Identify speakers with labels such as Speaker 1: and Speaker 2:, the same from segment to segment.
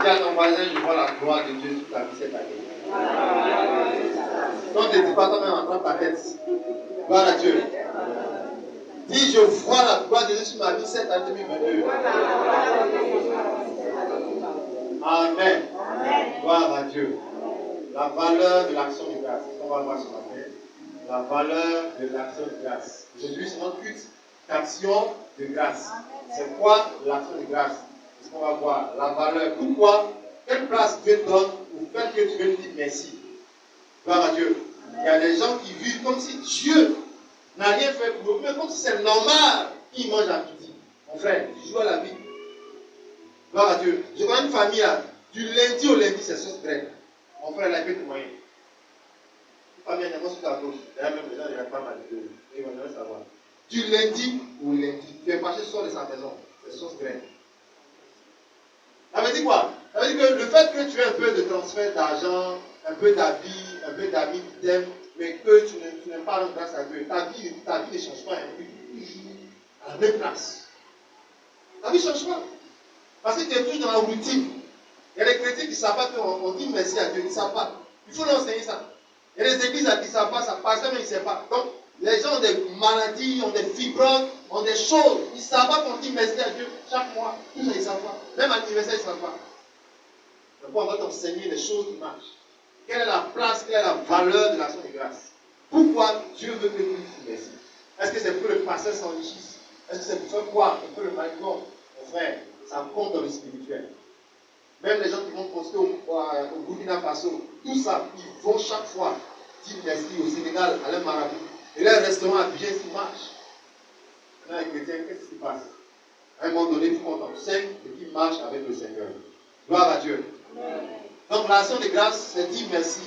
Speaker 1: à ton voisin, je vois la gloire de Dieu sur ta vie cette année. Donc ne dis pas toi-même en train de ta tête. Gloire à Dieu. Dis, je vois la gloire de Dieu sur ma vie cette année 2022. Amen. Gloire à Dieu. La valeur de l'action de grâce. On va voir ce matin. La valeur de l'action de grâce. Aujourd'hui, c'est notre culte d'action de grâce. C'est quoi l'action de grâce? C'est ce qu'on va voir. La valeur. Pourquoi? Quelle place Dieu donne au fait que tu veux dire merci? Gloire à Dieu. Il y a des gens qui vivent comme si Dieu n'a rien fait pour eux, mais comme si c'est normal qu'ils mangent à midi. Mon frère, tu joues à la vie. Gloire à Dieu. Je vois une famille là, du lundi au lundi, c'est sauce grecque. Mon frère, là, il peut témoigner. Une famille, il y a sur ta gauche. D'ailleurs, même les gens, il n'y a pas mal de choses. Ils vont jamais savoir. Du lundi au lundi, tu es passé sur de sa maison. C'est sauce grecque. Ça veut dire quoi? Ça veut dire que le fait que tu aies un peu de transfert d'argent, un peu d'habits, un peu d'amis qui t'aiment, mais que tu n'aimes pas rendre grâce à Dieu, ta vie ne change pas. Tu es toujours à la même place. Ta vie ne change pas. Parce que tu es toujours dans la routine. Il y a des chrétiens qui ne savent pas qu'on dit merci à Dieu, ils ne savent pas. Il faut leur enseigner ça. Il y a des églises qui ne savent pas, ça passe, mais ils ne savent pas. Donc, les gens ont des maladies, ont des fibromes, ont des choses. Ils ne savent pas qu'on dit merci à Dieu chaque mois. Tout ça, ils ne savent pas. Même à l'anniversaire, ils ne savent pas. Donc, on va t'enseigner les choses qui marchent. Quelle est la place, quelle est la valeur de l'action de grâce? Pourquoi Dieu veut que tu dises merci? Est-ce que c'est pour que le pasteur s'enrichisse? Est-ce que c'est pour faire quoi? Un peu le maximum? Mon frère, ça compte dans le spirituel. Même les gens qui vont poster au Burkina Faso, tout ça, ils vont chaque fois dire merci au Sénégal, à leur marabout. Et leur restaurant à Abidjan, qui marche. Maintenant, les chrétiens, qu'est-ce qui se passe? À un moment donné, il faut qu'on enseigne et qu'ils marchent avec le Seigneur. Gloire à Dieu. Donc, l'action de grâce, c'est dire merci.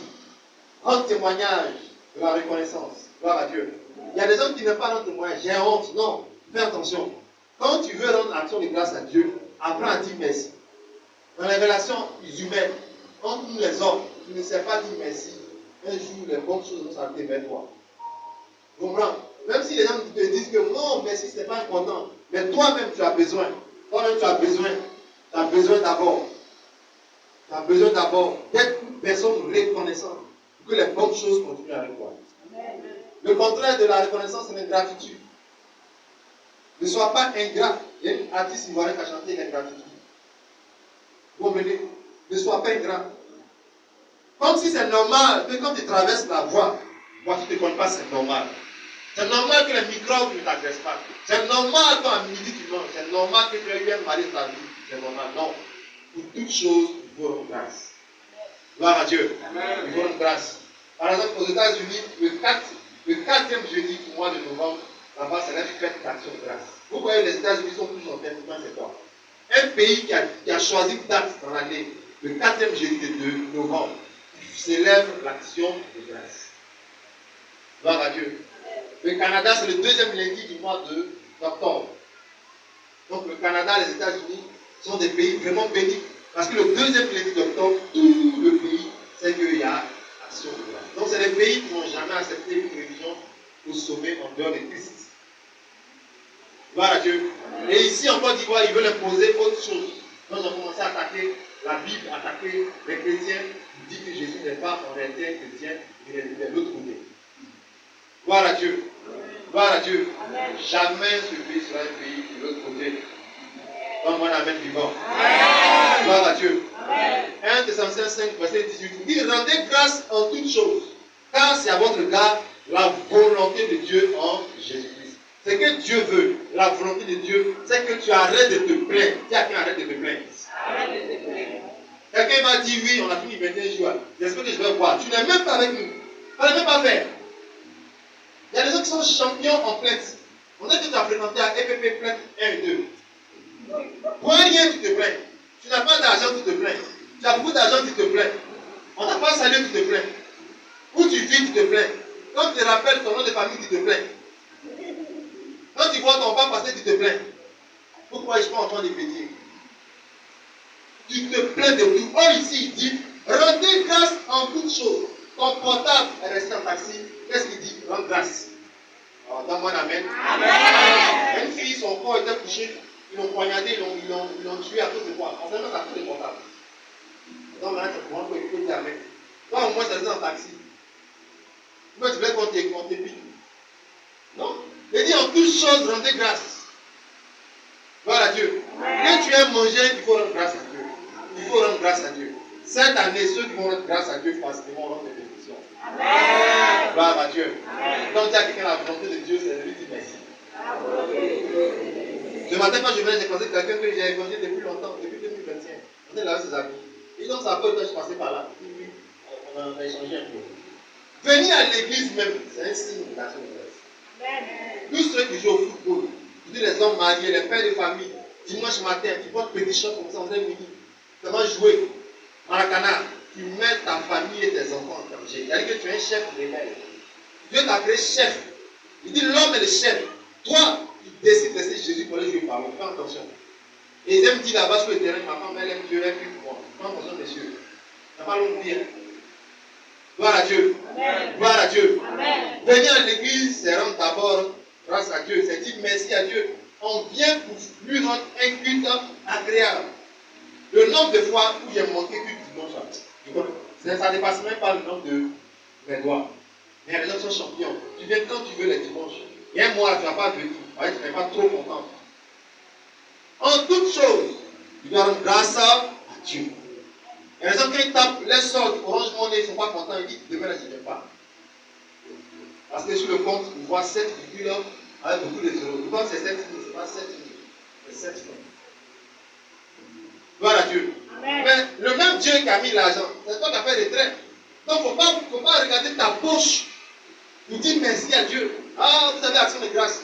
Speaker 1: Rendre témoignage de la reconnaissance. Gloire à Dieu. Il y a des gens qui n'aiment pas rendre témoignage. J'ai honte. Non. Fais attention. Quand tu veux rendre l'action de grâce à Dieu, apprends à dire merci. Dans les relations humaines, entre nous les hommes, tu ne sais pas dire merci. Un jour, les bonnes choses vont s'arrêter vers toi. Tu comprends? Même si les gens te disent que non, merci, ce n'est pas important. Mais toi-même, tu as besoin. Toi-même, tu as besoin. Tu as besoin d'abord. Tu as besoin d'abord d'être une personne reconnaissante pour que les bonnes choses continuent avec toi. Le contraire de la reconnaissance, c'est l'ingratitude. Ne sois pas ingrat. Il y a une artiste ivoirienne qui a chanté l'ingratitude. Vous comprenez? Ne sois pas ingrat. Comme si c'est normal que quand tu traverses la voie, moi tu ne te connais pas, c'est normal. C'est normal que les microbes ne t'agressent pas. C'est normal qu'à midi tu manges. C'est normal que tu aies eu un mari de ta vie. C'est normal. Non. Pour toutes choses, il faut rendre grâce. Gloire à Dieu. Amen. Il faut rendre grâce. Par exemple, aux États-Unis, le 4e jeudi du mois de novembre, là-bas, c'est la fête d'action de grâce. Vous voyez, les États-Unis sont tous en tête. C'est quoi? Un pays qui a choisi une date dans l'année, le 4e jeudi de novembre, qui célèbre l'action de grâce. Gloire à Dieu. Le Canada, c'est le 2e lundi du mois d'octobre. Donc le Canada et les États-Unis sont des pays vraiment bénis. Parce que le 2e lundi d'octobre, tout le pays sait qu'il y a action de grâce. Donc c'est des pays qui n'ont jamais accepté une religion au sommet en dehors de Christ. Gloire à Dieu. Et ici en Côte d'Ivoire, ils veulent imposer autre chose. Donc ils ont commencé à attaquer la Bible, attaquer les chrétiens, qui disent que Jésus n'est pas en réalité chrétien, il est de l'autre côté. Gloire à Dieu. Gloire à Dieu. Amen. Jamais ce pays sera un pays de l'autre côté. Donne-moi un amen vivant. Amen. Gloire à Dieu. Amen. 1 Thessaloniciens 5, verset 18. Il dit, rendez grâce en toutes choses, car c'est à votre regard la volonté de Dieu en Jésus-Christ. Ce que Dieu veut, la volonté de Dieu, c'est que tu arrêtes de te plaindre. Dis à qui arrête de te plaindre. Arrête de te plaindre. Quelqu'un m'a dit, oui, on a fini 21 jours. J'espère que je vais voir. Tu n'es même pas avec nous. On ne même pas faire. Il y a des gens qui sont champions en plainte. On a dit que tu as fréquenté à EPP plainte 1 et 2. Pour rien, tu te plains. Tu n'as pas d'argent, tu te plains. Tu as beaucoup d'argent, tu te plains. On n'a pas salué, tu te plains. Où tu vis, tu te plains. Quand tu te rappelles ton nom de famille, tu te plains. Quand tu vois ton papa passer, tu te plains. Pourquoi je suis pas en train de pédir? Tu te plains de tout. Or ici, il dit, rendez grâce en toutes choses. Ton portable est resté en taxi. Qu'est-ce qu'il dit? Rends grâce. Alors, donne-moi un amen. Amen. Une fille, son corps était couché. Ils l'ont poignardé, ils l'ont tué à cause de quoi? En fait, à cause des portables. Donc maintenant, tu comprends qu'il faut dire avec. Toi, au moins, ça dit en taxi. Moi, tu veux qu'on t'épite. Non. Il dit en toutes choses, rendez grâce. Voilà à Dieu. Quand tu aimes manger, il faut rendre grâce à Dieu. Il faut rendre grâce à Dieu. Cette année, ceux qui vont rendre grâce à Dieu facilement rendre des bénédictions. Amen. Gloire à Dieu. Amen. Donc, dis à quelqu'un la volonté de Dieu, c'est de lui dire merci. Ce matin, quand je venais, j'ai pensé que quelqu'un que j'ai évangé depuis longtemps, depuis 2021. On est là avec ses amis. Et donc, ça peut être, je passais par là. On a échangé un peu. Venir à l'église même, c'est un signe de l'action de grâce. Tous ceux qui jouent au football, les hommes mariés, les pères de famille, dimanche matin, qui portent petit shop comme ça, on est midi. Comment jouer Maracana, tu mets ta famille et tes enfants en danger. C'est-à-dire que tu es un chef de rebelle. Dieu t'a créé chef. Il dit l'homme est le chef. Toi, tu décides de laisser Jésus pour aller jouer par moi. Fais attention. Et ils aiment dire là-bas sur le terrain, ma femme, elle aime Dieu, elle prie pour moi. Fais attention, messieurs. Ça va l'oublier. Gloire à Dieu. Amen. Gloire à Dieu. Amen. Venir à l'église, c'est rendre d'abord grâce à Dieu. C'est dire merci à Dieu. On vient pour lui rendre un culte agréable. Le nombre de fois où j'ai manqué culte dimanche, ça ne dépasse même pas le nombre de mes doigts. Mais les gens sont champions. Tu viens quand tu veux les dimanches. Il y a un mois, tu ne vas pas venir. Tu n'es pas trop content. En toutes choses, tu dois rendre grâce à Dieu. Et les gens, quand ils tapent les soldes, Orange Money, ils ne sont pas contents. Ils disent demain, je ne viens pas. Parce que sur le compte, on voit 7 virgules avec beaucoup de zéros. Le compte, c'est 7 000, ce n'est pas 7 000. C'est 7 000. Gloire à Dieu. Amen. Mais le même Dieu qui a mis l'argent, c'est toi qui as fait des traits. Donc, il ne faut pas regarder ta poche pour dire merci à Dieu. Ah, vous avez action de grâce.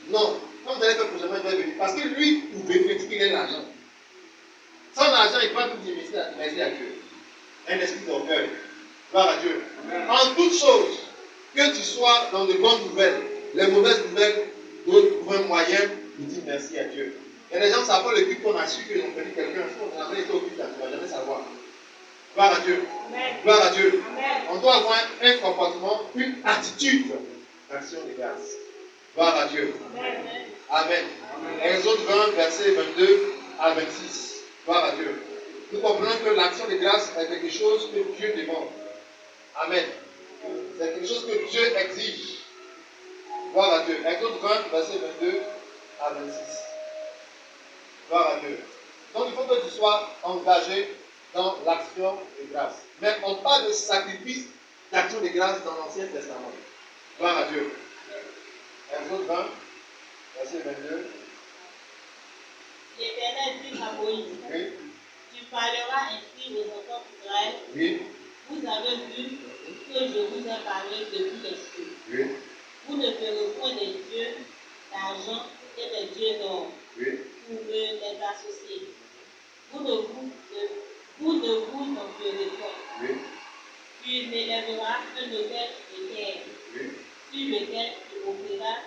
Speaker 1: Non. Quand vous allez faire prochainement, il doit venir. Parce que lui, vous pouvez qu'il ait l'argent. Sans l'argent, il ne peut pas vous dire merci à Dieu. Un esprit d'orgueil. Gloire à Dieu. Amen. En toutes choses, que tu sois dans de bonnes nouvelles, les mauvaises nouvelles, d'autres trouver un moyen de dire merci à Dieu. Et les gens ne savent pas le culte qu'on a su qu'ils ont perdu quelqu'un. On n'a jamais été au culte, tu ne vas jamais savoir. Gloire à Dieu. Amen. Gloire à Dieu. Amen. On doit avoir un comportement, une attitude d'action de grâce. Gloire à Dieu. Amen. Amen. Exode 20, versets 22 à 26. Gloire à Dieu. Nous comprenons que l'action de grâce est quelque chose que Dieu demande. Amen. C'est quelque chose que Dieu exige. Gloire à Dieu. Exode 20, versets 22 à 26. Gloire à Dieu. Donc il faut que tu sois engagé dans l'action de grâce. Mais on parle de sacrifice d'action de grâce dans l'Ancien Testament. Gloire à Dieu. Exode 20, verset 22.
Speaker 2: L'Éternel dit à Moïse, oui. Tu parleras ainsi aux enfants d'Israël.
Speaker 1: Oui.
Speaker 2: Vous avez vu que je vous ai parlé de tous les cieux. Oui. Vous ne ferez point des dieux d'argent et des dieux d'or. Oui. Pour me les associer. Vous ne vous en ferez pas. Oui. Tu m'élèveras un autel de terre. Oui. Sur lequel tu offriras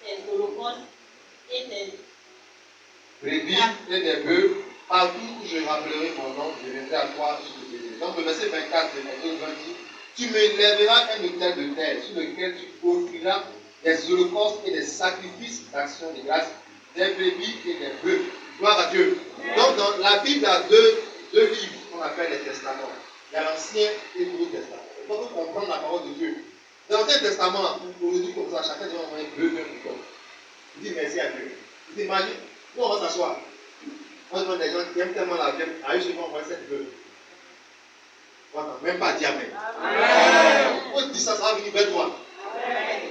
Speaker 2: tes holocaustes et tes
Speaker 1: brebis et des bœufs. Partout où je rappellerai mon nom, je viendrai à toi, je te bénirai. Donc le verset 24 de Exode 20 dit, tu m'élèveras un autel de terre sur lequel tu offriras des holocaustes et des sacrifices d'action de grâce, des brebis et des bœufs. Gloire à Dieu. Donc dans la Bible, il y a deux livres qu'on appelle les testaments. Il y a l'Ancien et le Nouveau Testament. Il faut comprendre la parole de Dieu. Dans l'Ancien Testament, on le dit comme ça, chacun dit on va un bœuf, un mouton. Il dit merci à Dieu. Il t'imagine, nous on va s'asseoir. On demande des gens qui aiment tellement la Bible, à eux je vais envoyer cette bœuf. Voilà, même pas dire amen. Amen. On dit ça, ça va venir vers toi. Amen.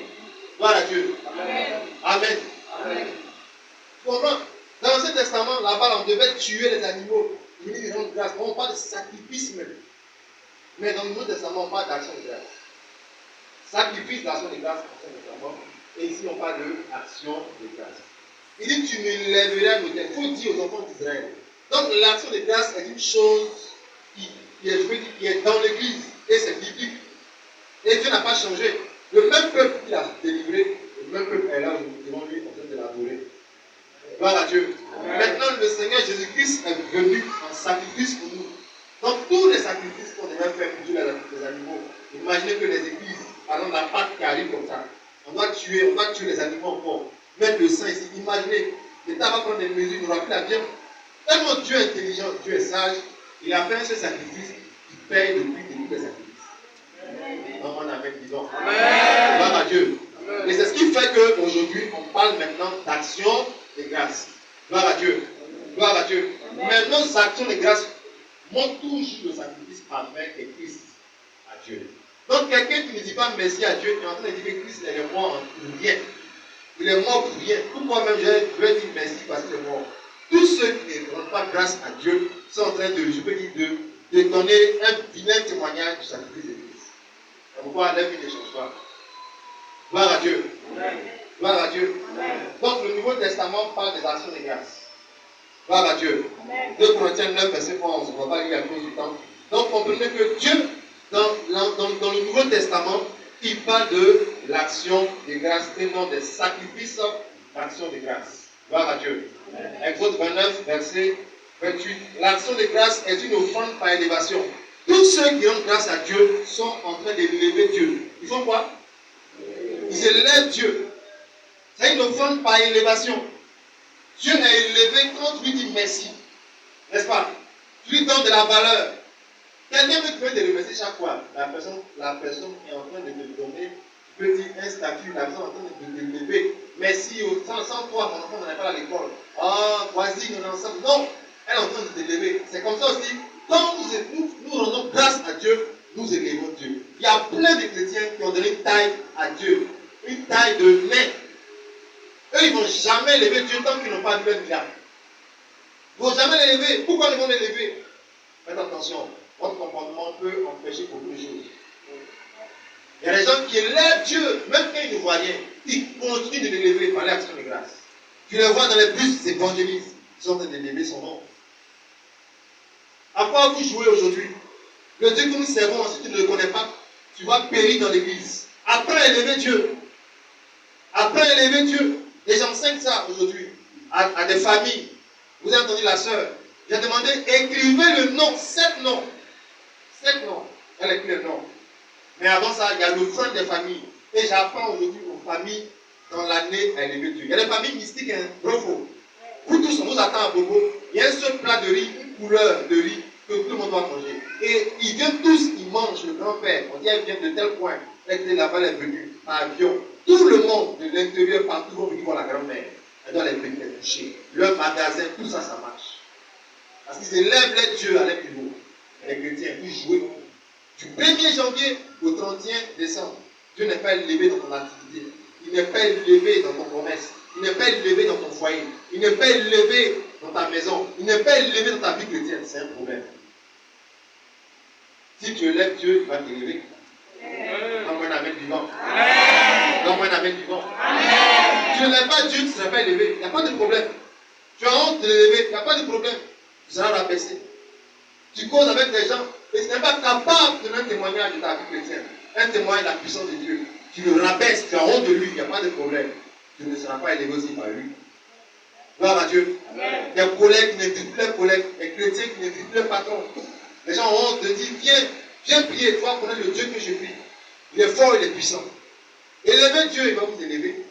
Speaker 1: Gloire à Dieu. Amen. Amen. Amen. Tu comprends? Dans l'Ancien Testament, là-bas, on devait tuer les animaux. Ils rendent grâce. On parle de sacrifice même. Mais dans le Nouveau Testament, on parle d'action de grâce. Sacrifice d'action de grâce dans l'Ancien Testament. Et ici, on parle d'action de grâce. Il dit, tu me lèveras un autel. Il faut dire aux enfants d'Israël. Donc, l'action de grâce est une chose qui est dans l'église. Et c'est biblique. Et Dieu n'a pas changé. Le même peuple qu'il a délivré, le même peuple est là devant lui en train de l'adorer. Gloire à Dieu. Amen. Maintenant, le Seigneur Jésus-Christ est venu en sacrifice pour nous. Donc, tous les sacrifices qu'on devait faire pour Dieu, les animaux, imaginez que les églises, par exemple, la Pâque qui arrive comme ça, on doit tuer les animaux encore. Mettre le sang ici. Imaginez, l'État va prendre des mesures, il n'aura plus la viande. Tellement Dieu est intelligent, Dieu est sage, Il a fait un seul sacrifice qui paye le prix de tous les sacrifices. Non, on avait disons. Gloire à Dieu. Et c'est ce qui fait qu'aujourd'hui, on parle maintenant d'action de grâce. Gloire à Dieu. Gloire à Dieu. Mais nos actions de grâce montrent toujours le sacrifice parfait de Christ à Dieu. Donc quelqu'un qui ne dit pas merci à Dieu est en train de dire que Christ est mort pour rien. Il est mort pour rien. Pourquoi même je vais dire merci parce qu'il est mort. Tous ceux qui ne rendent pas grâce à Dieu sont en train de, je peux dire, de donner un vilain témoignage du sacrifice de Christ. C'est pourquoi la vie ne change pas. Gloire à Dieu. Gloire à Dieu. Donc le Nouveau Testament parle des actions de grâce. Gloire à Dieu. 2 Corinthiens 9, verset 11. On ne va pas lire à cause du temps. Donc comprenez que Dieu, dans le Nouveau Testament, il parle de l'action de grâce et non des sacrifices d'action de grâce. Gloire à Dieu. Exode 29, verset 28. L'action de grâce est une offrande par élévation. Tous ceux qui rendent grâce à Dieu sont en train d'élever Dieu. Ils font quoi? Ils élèvent Dieu. C'est une offrande par élévation. Dieu est élevé quand tu lui dis merci. N'est-ce pas? Tu lui donnes de la valeur. Quelqu'un veut te remercier chaque fois. La personne est en train de te donner, tu peux dire un statut, la personne est en train de te lever. Merci, sans toi, mon enfant n'allait pas à l'école. Ah, voici, nous ensemble. Non, elle est en train de te lever. C'est comme ça aussi. Quand nous rendons grâce à Dieu, nous élevons Dieu. Il y a plein de chrétiens qui ont donné une taille à Dieu. Une taille de nain. Eux, ils ne vont jamais lever Dieu tant qu'ils n'ont pas vu un miracle. Ils ne vont jamais l'élever. Pourquoi ils vont l'élever? Faites attention. Votre comportement peut empêcher beaucoup de choses. Il y a des gens qui élèvent Dieu, même quand ils ne voient rien. Ils continuent de l'élever par l'action de grâce. Tu les vois dans les bus évangélistes. Ils sont en train d'élever son nom. À quoi vous jouez aujourd'hui? Le Dieu que nous servons, si tu ne le connais pas, tu vas périr dans l'église. Apprends à élever Dieu. Apprends à élever Dieu. Et j'enseigne ça aujourd'hui à des familles. Vous avez entendu la sœur. J'ai demandé, écrivez le nom, 7 noms. 7 noms. Elle écrit le nom. Mais avant ça, il y a l'offrande des familles. Et j'apprends aujourd'hui aux familles dans l'année à élever Dieu. Il y a des familles mystiques, hein, bravo. Vous tous, on vous attend à Bobo. Il y a un seul plat de riz, une couleur de riz que tout le monde doit manger. Et ils viennent tous, ils mangent le grand-père. On dit, elle vient de tel point. Elle là-bas, elle est venue par avion. Tout le monde de l'intérieur, partout, vont venir voir la grand-mère. Elle doit les venir les toucher. Leur magasin, tout ça, ça marche. Parce qu'ils élèvent les dieux à leur niveau. Les chrétiens, vous jouez. Du 1er janvier au 31 décembre, Dieu n'est pas élevé dans ton activité. Il n'est pas élevé dans ton commerce. Il n'est pas élevé dans ton foyer. Il n'est pas élevé dans ta maison. Il n'est pas élevé dans ta vie chrétienne. C'est un problème. Si tu élèves Dieu, il va t'élever. Donne-moi un amen vivant. Donne-moi un amen vivant. Tu n'élèves pas Dieu, tu ne seras pas élevé. Il n'y a pas de problème. Tu as honte de l'élever, il n'y a pas de problème. Tu seras rabaissé. Tu causes avec des gens et tu n'es pas capable de donner un témoignage de ta vie chrétienne. Un témoignage de la puissance de Dieu. Tu le rabaisses, tu as honte de lui, il n'y a pas de problème. Tu ne seras pas élevé aussi par lui. Gloire à Dieu. Des collègues qui n'invitent plus leurs collègues, des chrétiens qui n'invitent plus leurs patrons. Les gens ont honte de dire, viens prier, tu vas connaître le Dieu que je prie. Il est fort, il est puissant. Élevez Dieu, il va vous élever.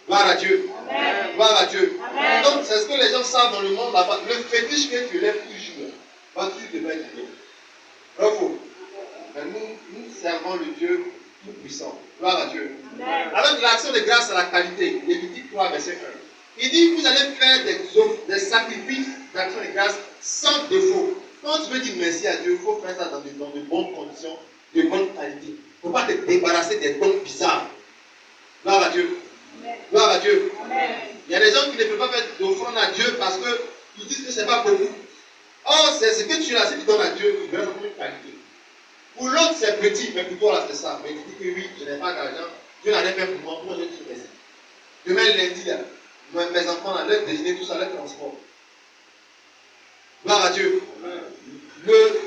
Speaker 1: Gloire à Dieu. Amen. Gloire à Dieu. Amen. Donc, c'est ce que les gens savent dans le monde là-bas. Le fétiche que tu lèves toujours, va toujours te faire élever. Bravo. Mais nous servons le Dieu tout-puissant. Gloire à Dieu. Amen. Avec l'action de grâce à la qualité, Lévitique 3, verset 1. Il dit, vous allez faire des sacrifices d'action de grâce sans défaut. Quand tu veux dire merci à Dieu, il faut faire ça dans de bonnes conditions, de bonne qualité. Il ne faut pas te débarrasser des dons bizarres. Gloire à Dieu. Amen. Gloire à Dieu. Amen. Il y a des gens qui ne peuvent pas faire d'offrande à Dieu parce qu'ils disent que ce n'est pas beaucoup. Or, c'est ce que tu as, si tu donnes à Dieu, il donne une qualité. Pour l'autre, c'est petit, mais pour toi, là, c'est ça. Mais tu dis que oui, je n'ai pas d'argent, Dieu n'a rien fait pour moi, je dis merci. Demain, lundi, là, mes enfants, là, leur déjeuner, tout ça, leur transport. Gloire à Dieu.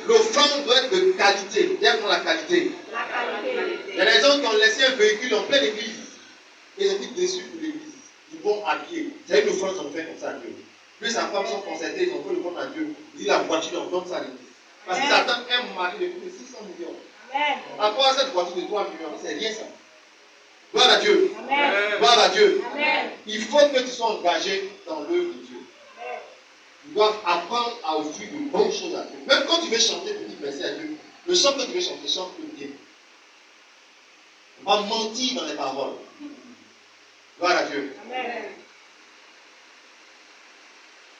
Speaker 1: L'offrande doit être de qualité. Viens prendre la qualité. La qualité. Il y a des gens qui ont laissé un véhicule en pleine église. Et ils ont été déçus pour l'église. Ils vont à pied. C'est une offrande qu'ils ont fait comme ça à Dieu. Plus sa femme sont concertés, ils ont fait le compte à Dieu. Ils disent la voiture, on donne ça à l'église. Parce qu'ils attendent un mari de plus de 600 millions. Amen. À part cette voiture de 3 millions, c'est rien ça. Gloire à Dieu. Amen. Gloire à Dieu. Amen. Il faut que tu sois engagé dans l'œuvre de Dieu. Amen. Ils doivent apprendre à offrir de bonnes choses à Dieu. Même quand tu veux chanter pour dire merci à Dieu, le chant que tu veux chanter, chante-le bien. On va mentir dans les paroles. Gloire à Dieu.
Speaker 2: Amen.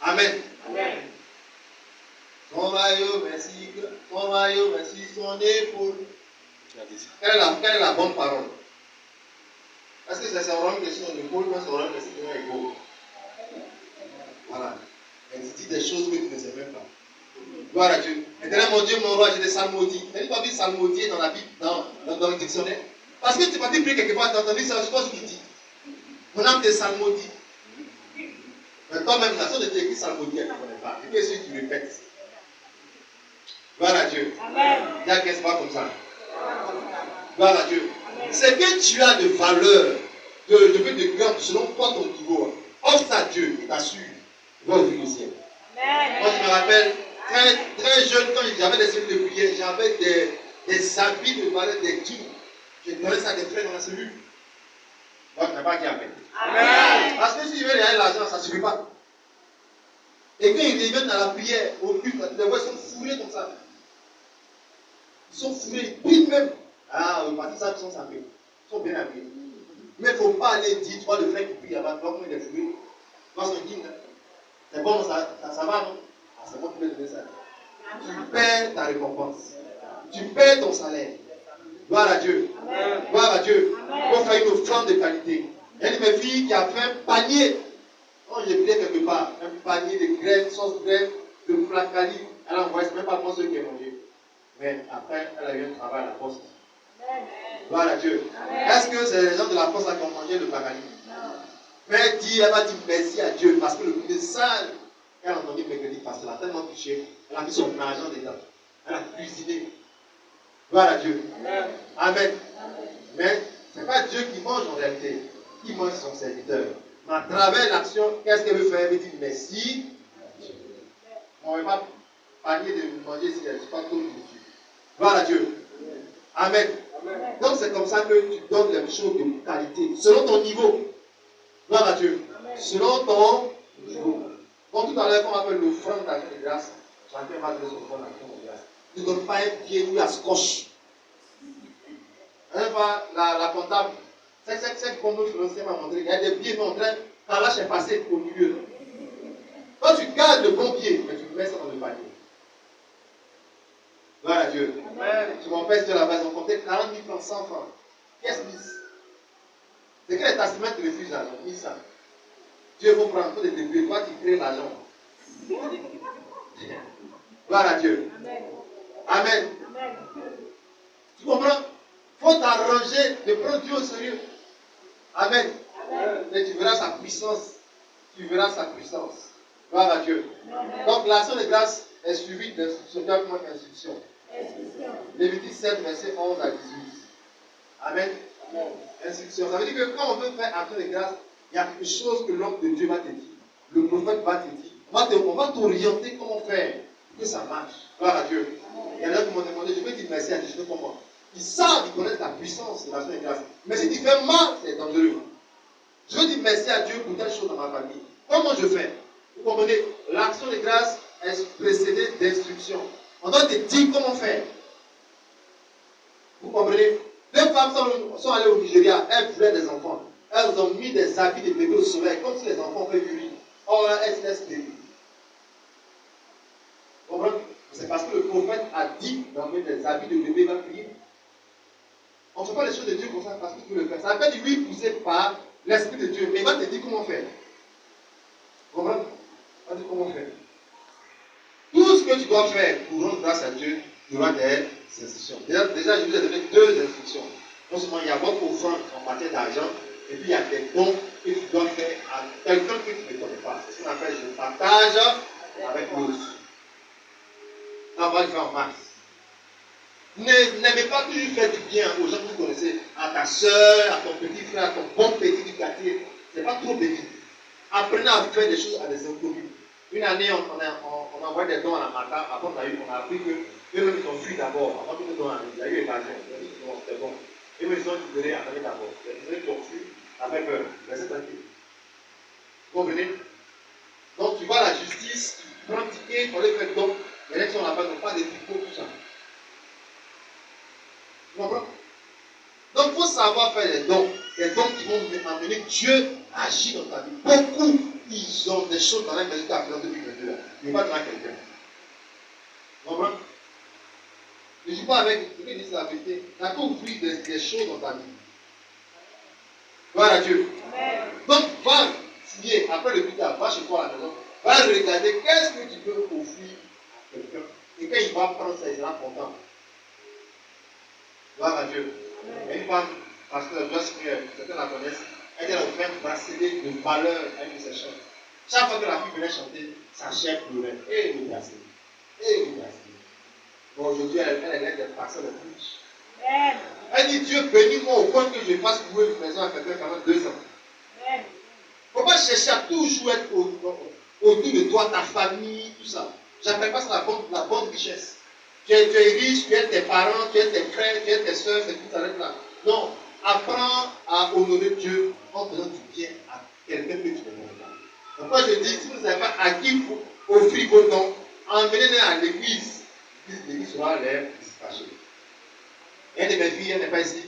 Speaker 1: Amen.
Speaker 2: Amen.
Speaker 1: Son maillot, merci, son épaule. Quelle est la bonne parole? Est-ce que c'est vraiment une question de l'épaule ou c'est vraiment une question de l'épaule? Voilà. Elle dit des choses que tu ne sais même pas. Gloire à Dieu. Éternel mon Dieu, mon roi, j'ai des salmodies. Tu n'as pas vu salmodier dans la Bible, dans le dictionnaire? Parce que tu vas te prier quelque part, tu as entendu ça, je sais pas ce qu'il dit. Mon âme te salmodie. Mais toi-même, la sorte de écrit salmodie, elle ne connaît pas. Et puis, tu répètes. Gloire à Dieu.
Speaker 2: Amen.
Speaker 1: Dis qu'est-ce pas comme ça. Gloire à Dieu. C'est que tu as de valeur, de cœur, selon toi, ton niveau. Offre ça à Dieu, il t'assure, il va ouvrir le ciel.
Speaker 2: Amen.
Speaker 1: Moi, je me rappelle, très jeune, quand j'avais des cellules de prière, j'avais des habits de valeur, des jeans. Je donnais ça à des frères dans la cellule. Donc, tu n'as pas dit Amen.
Speaker 2: Amen.
Speaker 1: Parce que si tu veux gagner l'argent, ça ne suffit pas. Et quand ils reviennent dans la prière, au culte, les voix sont fourrés comme ça. Ils sont fourrés, ils prient même. Ah, oui, parce que ça, ils sont sapés. Ils sont bien habillés. Mais il ne faut pas aller dire, tu vois le frère qui prie là-bas, tu vois comment il est fourré. Dans son digne, c'est bon, ça va, non? Ah, c'est bon, tu peux donner ça. Tu perds ta récompense. Tu perds ton salaire. Gloire à Dieu.
Speaker 2: Amen.
Speaker 1: Gloire à Dieu.
Speaker 2: Amen.
Speaker 1: Il faut faire une offrande de qualité. Il y a une de mes filles qui a fait un panier. Quand j'ai prié quelque part, un panier de graines, sauce graines, de placali. Elle a envoyé, c'est même pas moi ce qui ai mangé. Mais après, elle a eu un travail à la poste.
Speaker 2: Amen.
Speaker 1: Gloire à Dieu.
Speaker 2: Amen.
Speaker 1: Est-ce que c'est les gens de la poste qui ont mangé le placali?
Speaker 2: Non.
Speaker 1: Mais elle va dire merci à Dieu parce que le message qu'elle a entendu mercredi passé l'a tellement touché. Elle a mis son argent dedans. Elle a cuisiné. Gloire à Dieu.
Speaker 2: Amen.
Speaker 1: Amen. Mais ce n'est pas Dieu qui mange en réalité. Qui mange son serviteur. Mais à travers l'action, qu'est-ce qu'elle veut faire? Elle veut dire merci. On ne va pas parler de manger si elle n'est pas trop dessus. Gloire à Dieu. Amen.
Speaker 2: Amen.
Speaker 1: Donc c'est comme ça que tu donnes les choses de qualité. Selon ton niveau. Gloire à Dieu.
Speaker 2: Amen.
Speaker 1: Selon ton niveau. Donc tout à l'heure, quand on appelle l'offrande d'action de grâce, chacun va donner son offrande d'action de grâce. Tu ne donnes pas un pied ou à scotch. Une fois, la comptable, c'est comme notre financier m'a montré, il y a des pieds montrés, quand lâche est passé au milieu. Quand tu gardes le bon pied, mais tu mets ça dans le panier. Gloire à Dieu.
Speaker 2: Amen.
Speaker 1: Tu m'empêches de la base, on comptait 40 000 francs, 100 francs. Qu'est-ce que c'est que les testaments te refusent l'argent? Dis ça. Dieu va prendre tout de début, toi tu crées l'argent. Gloire à Dieu.
Speaker 2: Amen.
Speaker 1: Amen.
Speaker 2: Amen.
Speaker 1: Tu comprends? Il faut t'arranger de prendre Dieu au sérieux. Amen.
Speaker 2: Amen.
Speaker 1: Et tu verras sa puissance. Tu verras sa puissance. Gloire à Dieu.
Speaker 2: Amen.
Speaker 1: Donc l'action de grâce est suivie d'instruction. Comment instruction?
Speaker 2: Instruction.
Speaker 1: Lévitique 7, verset 11 à 18. Amen.
Speaker 2: Amen.
Speaker 1: Instruction. Ça veut dire que quand on veut faire action de grâce, il y a quelque chose que l'homme de Dieu va te dire. Le prophète va te dire. On va t'orienter comment faire pour que ça marche. Gloire à Dieu. Il y en a qui m'ont demandé, je vais dire merci à Dieu, je sais comment. Ils savent, ils connaissent la puissance de l'action de grâce. Mais si tu fais mal, c'est dangereux. Je veux dire merci à Dieu pour telle chose dans ma famille. Comment je fais? Vous comprenez? L'action de grâce est précédée d'instruction. On doit te dire comment faire. Vous comprenez? Deux femmes sont allées au Nigeria, elles voulaient des enfants. Elles ont mis des habits de bébés au soleil, comme si les enfants faisaient urine. Or, elles se laissent bébé. Vous comprenez? C'est parce que le prophète a dit d'enlever des habits de bébé, il va prier. On ne fait pas les choses de Dieu comme ça parce que tu le fais. Ça s'appelle lui poussé par l'Esprit de Dieu. Mais il va te dire comment faire. Vous comprenez? Il va te dire comment faire. Tout ce que tu dois faire pour rendre grâce à Dieu, tu auras des instructions. Déjà, je vous ai donné deux instructions. Non seulement il y a votre offrande en matière d'argent, et puis il y a des dons que tu dois faire à quelqu'un que tu ne connais pas. C'est ce qu'on appelle je partage avec l'autre. Ça va le faire en masse. N'aimez pas toujours faire du bien aux gens que vous connaissez, à ta soeur, à ton petit frère, à ton bon petit du quartier. Ce n'est pas trop béni. Apprenez à faire des choses à des inconnus. Une année, on a envoyé des dons à la matin. Après, on a appris qu'eux-mêmes, ils ont fui d'abord. Avant qu'ils nous donnent, il y a eu évasion. C'était bon. Eux-mêmes, ils ont libéré, attendez d'abord. Les gens qui ont fui avaient peur. Restez tranquille. Vous comprenez? Donc, tu vois la justice, il fallait faire don. Les gens qui sont là-bas n'ont pas de tricots, tout ça. Tu comprends? Donc il faut savoir faire les dons qui vont amener Dieu à agir dans ta vie. Beaucoup, ils ont des choses dans la maison qui apprennent depuis 2022. Il ne va pas donner à quelqu'un. Tu comprends? Ne dis pas avec, ce que je dis la vérité. Tu as qu'à ouvrir des choses dans ta vie. Gloire à Dieu. Amen. Donc, va signer, après le culte, va chez toi à la maison, va regarder qu'est-ce que tu peux offrir à quelqu'un. Et quand il va prendre ça, il sera content. Gloire à Dieu. Et une femme, parce que Joyce Meyer, certains la connaissent, elle a offert un bracelet de valeur à une de ses chants. Chaque fois que la fille venait chanter, sa chair pleurait. Et le bracelet. Et le bracelet. Bon, aujourd'hui, elle est des personnes de plus. Elle dit, Dieu bénis-moi au point que je fasse louer une maison à quelqu'un pendant 2 ans. Il ne faut pas chercher à toujours être autour de toi, ta famille, tout ça. J'appelle pas ça la bonne richesse. Tu es riche, tu es tes parents, tu es tes frères, tu es tes soeurs, c'est tout ça là. Non, apprends à honorer Dieu en faisant du bien à quelqu'un que tu ne connais pas. Donc moi je dis, si vous n'avez pas à qui offrir vos dons, emmenez-les à l'église. L'église sera l'air dispatché. Et une de mes filles, elle n'est pas ici.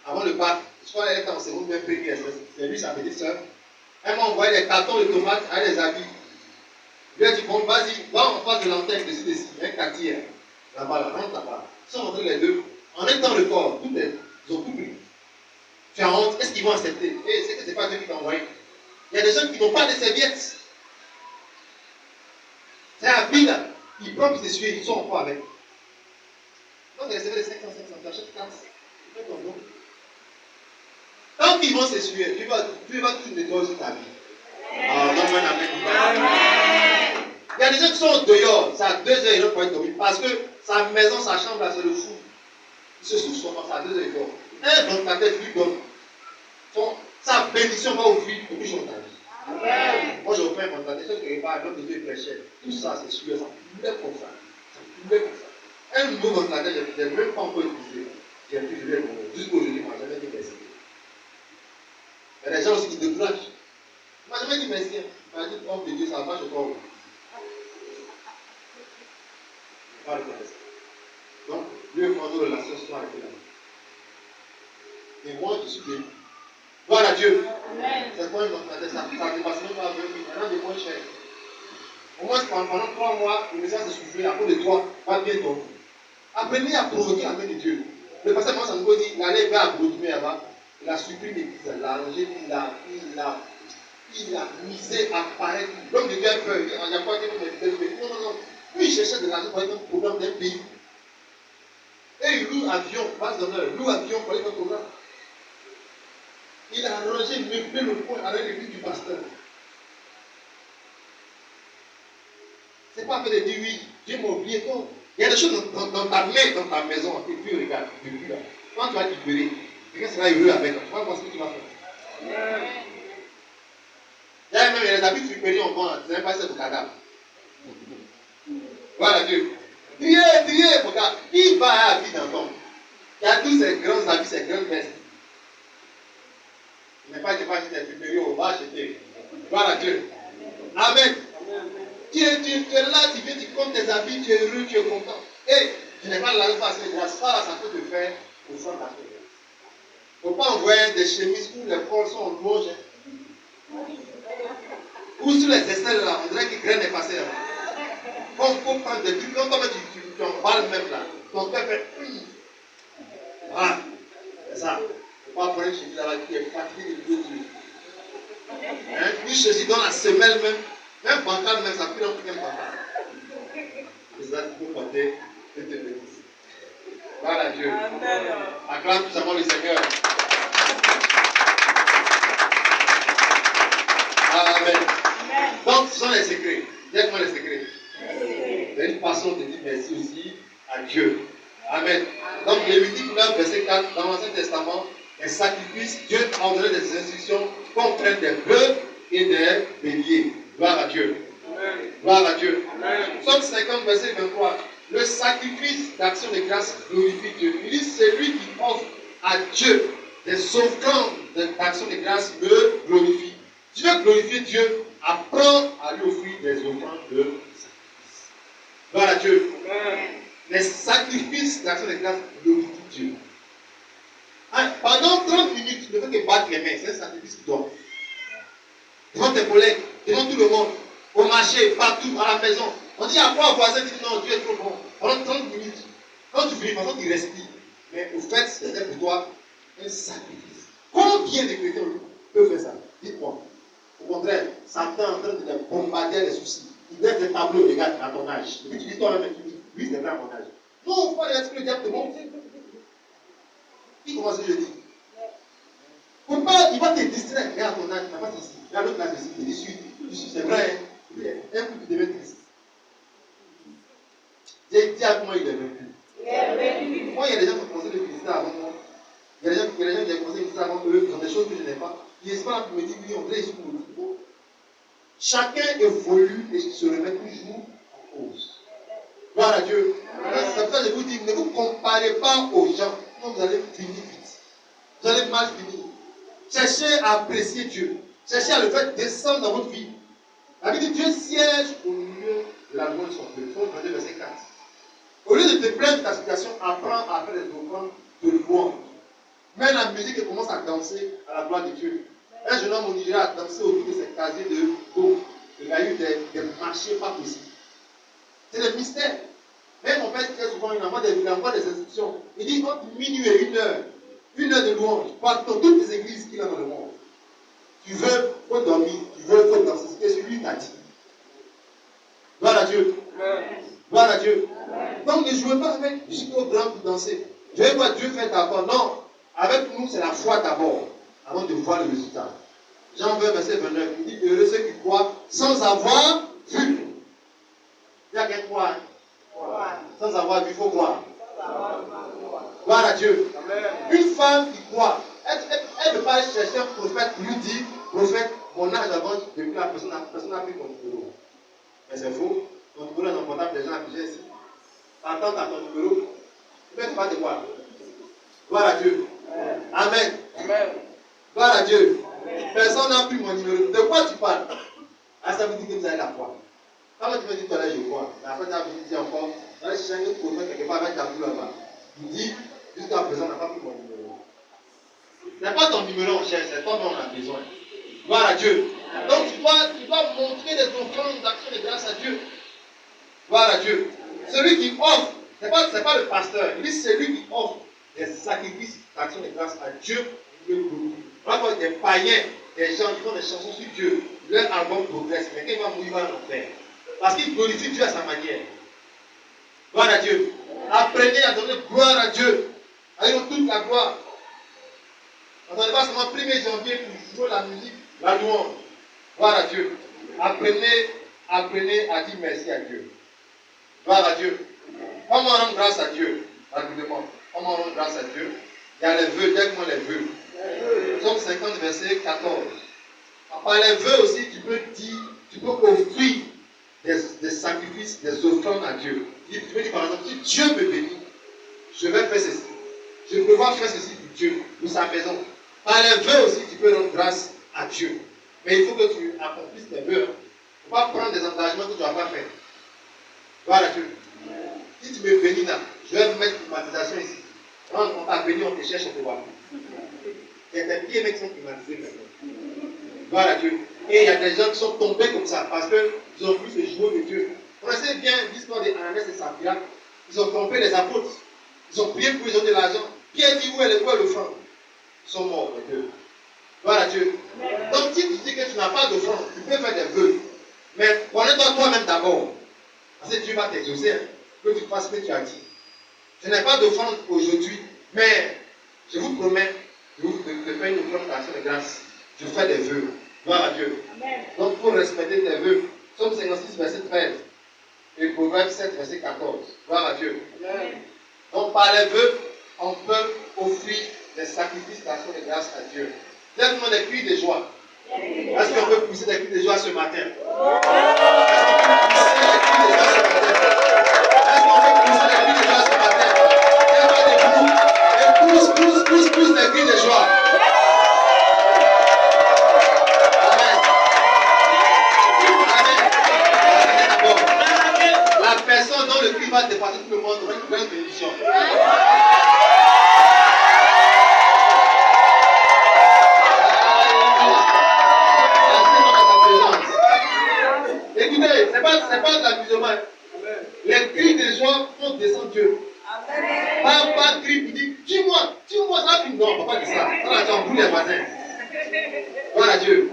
Speaker 1: Avant le bac, je crois qu'elle était en seconde, même première. C'est lui, sa petite soeur. Elle m'a envoyé des cartons de tomates à des habits. Je lui ai dit, bon, vas-y, va en face de l'antenne, dessus, il y a un quartier. Là-bas, là, rentre là-bas. Ils sont rentrés les deux. En un temps record, ils ont tout pris. Tu as honte, est-ce qu'ils vont accepter? Et c'est que ce n'est pas Dieu qui t'a envoyé. Il y a des gens qui n'ont pas de serviettes. C'est un habit là. Ils prennent ses sueurs, ils sont en quoi avec. Donc, les recevoir les 500, tu achètes 4. Tu fais ton nom. Tant qu'ils vont s'essuyer, tu vas tout nettoyer sur ta vie. Amen. Il y a des gens qui sont dehors, c'est à 2 heures, ils ne peuvent pas dormir. Parce que sa maison, sa chambre, là, c'est le fou. Il se souffle son c'est à 2 heures, il dort. Un ventilateur, lui donne. Sa bénédiction va ouvrir beaucoup de choses dans ta vie. Amen. Moi, j'ai offert un ventilateur, je ne sais pas, l'homme de Dieu est très cher. Tout ça, c'est sûr, ça coulait comme ça. Ça coulait comme ça. Un nouveau ventilateur, je n'ai même pas encore utilisé. J'ai pu le faire jusqu'aujourd'hui, je n'ai jamais dit merci. Il y a des gens aussi qui découragent. Moi, je n'ai jamais dit merci. Il m'a dit, homme de Dieu, ça va chez toi. Pas le connaître. Donc, Dieu prend nos relations sont arrêtées là. Et moi, je suis béni. Gloire à Dieu. C'est quoi une ventilateur? Ça dépasse même pas 20 000. Maintenant, de moins cher. Au moins, pendant 3 mois, le message se souffle à cause de toi, va bien dormir. Apprenez à provoquer la main de Dieu. Le pasteur Moussa nous dit, il allait vers Abroudimé là-bas, il a supprimé l'église, il l'a arrangé, il a misé à paraître. L'homme de Dieu a peur, il n'y a pas de pays. Non. Lui, il cherchait de l'argent pour être un programme d'un pays. Et il loue avion, base d'honneur, loue avion pour être un programme. Il a arrangé, meublé le coin avec l'église du pasteur. C'est pas fait de dire oui, Dieu m'a oublié. Non. Il y a des choses dans ta maison, et puis regarde, depuis là. Quand tu vas libérer, quelqu'un sera heureux avec toi. Tu vas voir ce que tu vas faire. Il y a même les habits friperies en vend, c'est même pas ça de cadavre. Voilà Dieu. Triez, regarde. Qui va à la vie dans ton? Il y a tous ces grands habits, ces grandes vestes. Il n'est pas de passer des friperies, on va acheter. Voilà Dieu. Amen. Tu es là, tu viens, tu comptes tes habits, tu es heureux, tu es content. Et tu n'es pas là pour faire grâce. Ça peut te faire au fond de ta grâce. Il ne faut pas envoyer des chemises où les poils sont en louange. Ou sur les aisselles là, on dirait que graine est passée là. Quand il faut prendre des trucs, comme tu emballes même là. Ton cœur fait. Voilà. C'est ça. Il ne faut pas prendre une chemise là qui est fatiguée de Dieu. Une chemise dans la semelle même. Même bancal, même ça peut plus même bancal. C'est ça qu'il faut porter et te bénisse. Voilà Dieu. Acclame tout simplement le Seigneur. Amen. Donc, ce sont les secrets. Dites-moi les secrets. Il y a une façon de dire merci aussi à Dieu. Amen. Donc, Lévitique 9, verset 4, dans l'Ancien Testament, les sacrifices, Dieu a donné des instructions qu'on prenne des bœufs et des béliers. Gloire à Dieu. Amen. Gloire à Dieu. Psaume 50, verset 23. Le sacrifice d'action de grâce glorifie Dieu. Il dit, c'est lui qui offre à Dieu des offrandes d'action de grâce me glorifie. Tu veux glorifier Dieu, apprends à lui offrir des offrandes de sacrifice. les sacrifices d'action de grâce glorifient Dieu. Pendant 30 minutes, tu ne fais que battre les mains. C'est un sacrifice qui doit. Devant tes collègues, devant tout le monde, au marché, partout, à la maison. On dit à quoi au voisin, dit non, Dieu est trop bon. Pendant 30 minutes. Quand tu finis, de toute façon, tu respires. Mais au fait, c'était pour toi un sacrifice. Combien de chrétiens peuvent faire ça? Dites-moi. Au contraire, Satan est en train de les bombarder les soucis. Il donne des tableaux, regarde, à ton âge. Et puis tu dis toi-même, tu dis, lui, c'est vrai à mon âge. Non, il faut pas laisser le diable te monter. Qui commence ce jeudi? Faut pas, il va te distraire. Regarde ton âge, tu n'as pas ici. Regarde l'autre âge ici. Il dit, je suis, c'est vrai. Hein? Un coup, tu devais triste. Dis à comment il est vaincu. Moi, il y a des gens qui ont commencé le féliciter avant moi. Il y a des gens qui ont commencé le féliciter avant eux. Ils ont des choses que je n'ai pas. Ils espèrent me dire, oui, on dirait ici pour me dire. Chacun évolue et se remet toujours en cause. Gloire à Dieu. C'est pour ça que je vous dis, ne vous comparez pas aux gens. Sinon, vous allez finir vite. Vous allez mal finir. Cherchez à apprécier Dieu. Cherchez à le faire descendre dans votre vie. La Bible dit Dieu siège au milieu de la louange de son peuple. Psaume 22, verset 4. Au lieu de te plaindre de ta situation, apprends à faire des offrandes de louange. Mets la musique et commence à danser à la gloire de Dieu. Un jeune homme au Nigeria a dansé autour de ses casiers de d'eau. Il a eu des marchés pas possibles. C'est le mystère. Même mon père très souvent, il envoie des instructions. Il dit entre minuit et 1 heure de louange, partout toutes les églises qu'il a dans le monde. Tu veux, il faut dormir. Tu veux, il faut danser. C'est ce que lui t'a dit. Gloire à Dieu. Gloire à Dieu. Donc ne jouez pas avec jusqu'au grand pour danser. Je vais voir Dieu faire d'abord. Non. Avec nous, c'est la foi d'abord, avant de voir le résultat. Jean 20, verset 29, il dit heureux ceux qui croient sans avoir vu. Il y a quelqu'un croire. Sans avoir vu, il faut croire. Gloire à Dieu. Amen. Une femme qui croit, elle ne peut pas chercher un prophète pour lui dire prophète, mon âge avance depuis la personne n'a pris ton numéro. Mais c'est faux. Ton numéro est dans le portable des gens affichés ici. Attends à ton numéro. Tu ne peux pas te voir. Gloire à Dieu. Amen. Amen. Gloire à Dieu. Amen. Personne n'a pris mon numéro. De quoi tu parles? Ah, ça veut dire que vous avez la foi. Quand tu me dis tout à l'heure, je crois. Mais après, tu as dit encore, tu vas chercher un autre prophète quelque part avec ta boule là-bas. Il dit, jusqu'à présent, on n'a pas pris mon numéro. Ce n'est pas ton numéro en cherche, c'est toi dont on a besoin. Gloire à Dieu. Donc tu dois montrer des offrandes d'action de grâce à Dieu. Gloire à Dieu. Celui qui offre, ce n'est pas le pasteur, lui c'est lui qui offre des sacrifices d'action de grâce à Dieu. On va voir des païens, des gens qui font des chansons sur Dieu. Leur album progresse, mais quand il va mourir, il va en enfer. Parce qu'il glorifie Dieu à sa manière. Gloire à Dieu. Apprenez à donner gloire à Dieu. Allez toute la gloire. N'attendez pas seulement 1er janvier pour jouer la musique, la louange. Gloire à Dieu. Apprenez à dire merci à Dieu. Gloire à Dieu. Comment on rend grâce à Dieu? Rapidement. Comment on rend grâce à Dieu? Il y a les vœux, dis-moi les vœux. Psaume 50, verset 14. Par les vœux aussi, tu peux offrir des sacrifices, des offrandes à Dieu. Tu peux dire par exemple, si Dieu me bénit, je vais faire ceci. Je prévois faire ceci pour Dieu, pour sa maison. Par les vœux aussi, tu peux rendre grâce à Dieu. Mais il faut que tu accomplisses tes vœux. Il ne faut pas prendre des engagements que tu ne vas pas faire. Gloire à Dieu. Si tu me bénis là, je vais mettre une climatisation ici. Quand on t'a béni, on te cherche, on te voit. Il y a des pieds mecs qui sont climatisés maintenant. Gloire à Dieu. Et il y a des gens qui sont tombés comme ça parce qu'ils ont vu ce jouet de Dieu. On sait bien l'histoire d'Ananès et Saphira. Ils ont trompé les apôtres. Ils ont prié pour ils ont de l'argent. Pierre dit où est l'offrande? Ils sont morts, les deux. Gloire à Dieu. Donc si tu dis que tu n'as pas d'offrande, tu peux faire des vœux. Mais connais-toi toi-même d'abord. Parce que Dieu va t'exaucer. Hein, que tu fasses ce que tu as dit. Je n'ai pas d'offrande aujourd'hui, mais je vous promets de faire une offrande d'action de grâce. Je fais des vœux. Gloire à Dieu. Amen. Donc, il faut respecter tes vœux. Psaume 56, verset 13. Et Proverbe 7, verset 14. Gloire à Dieu. Amen. Donc, par les vœux, on peut offrir des sacrifices d'action de grâce à Dieu. Lève-moi des cris de joie. Est-ce qu'on peut pousser des cris de joie ce matin? Est-ce qu'on peut pousser des cris de joie ce matin? Lève-toi debout et pousse des cris de joie. La personne dont le cri va dépasser tout le monde, aura une grande bénédiction. Écoutez, ce n'est pas de l'amusement. Les cris de joie font descendre Dieu. Pas de cri pour dire, tue-moi, ça. Non, on ne peut pas dire ça. Ça, là, j'embrouille les voisins. Voilà Dieu.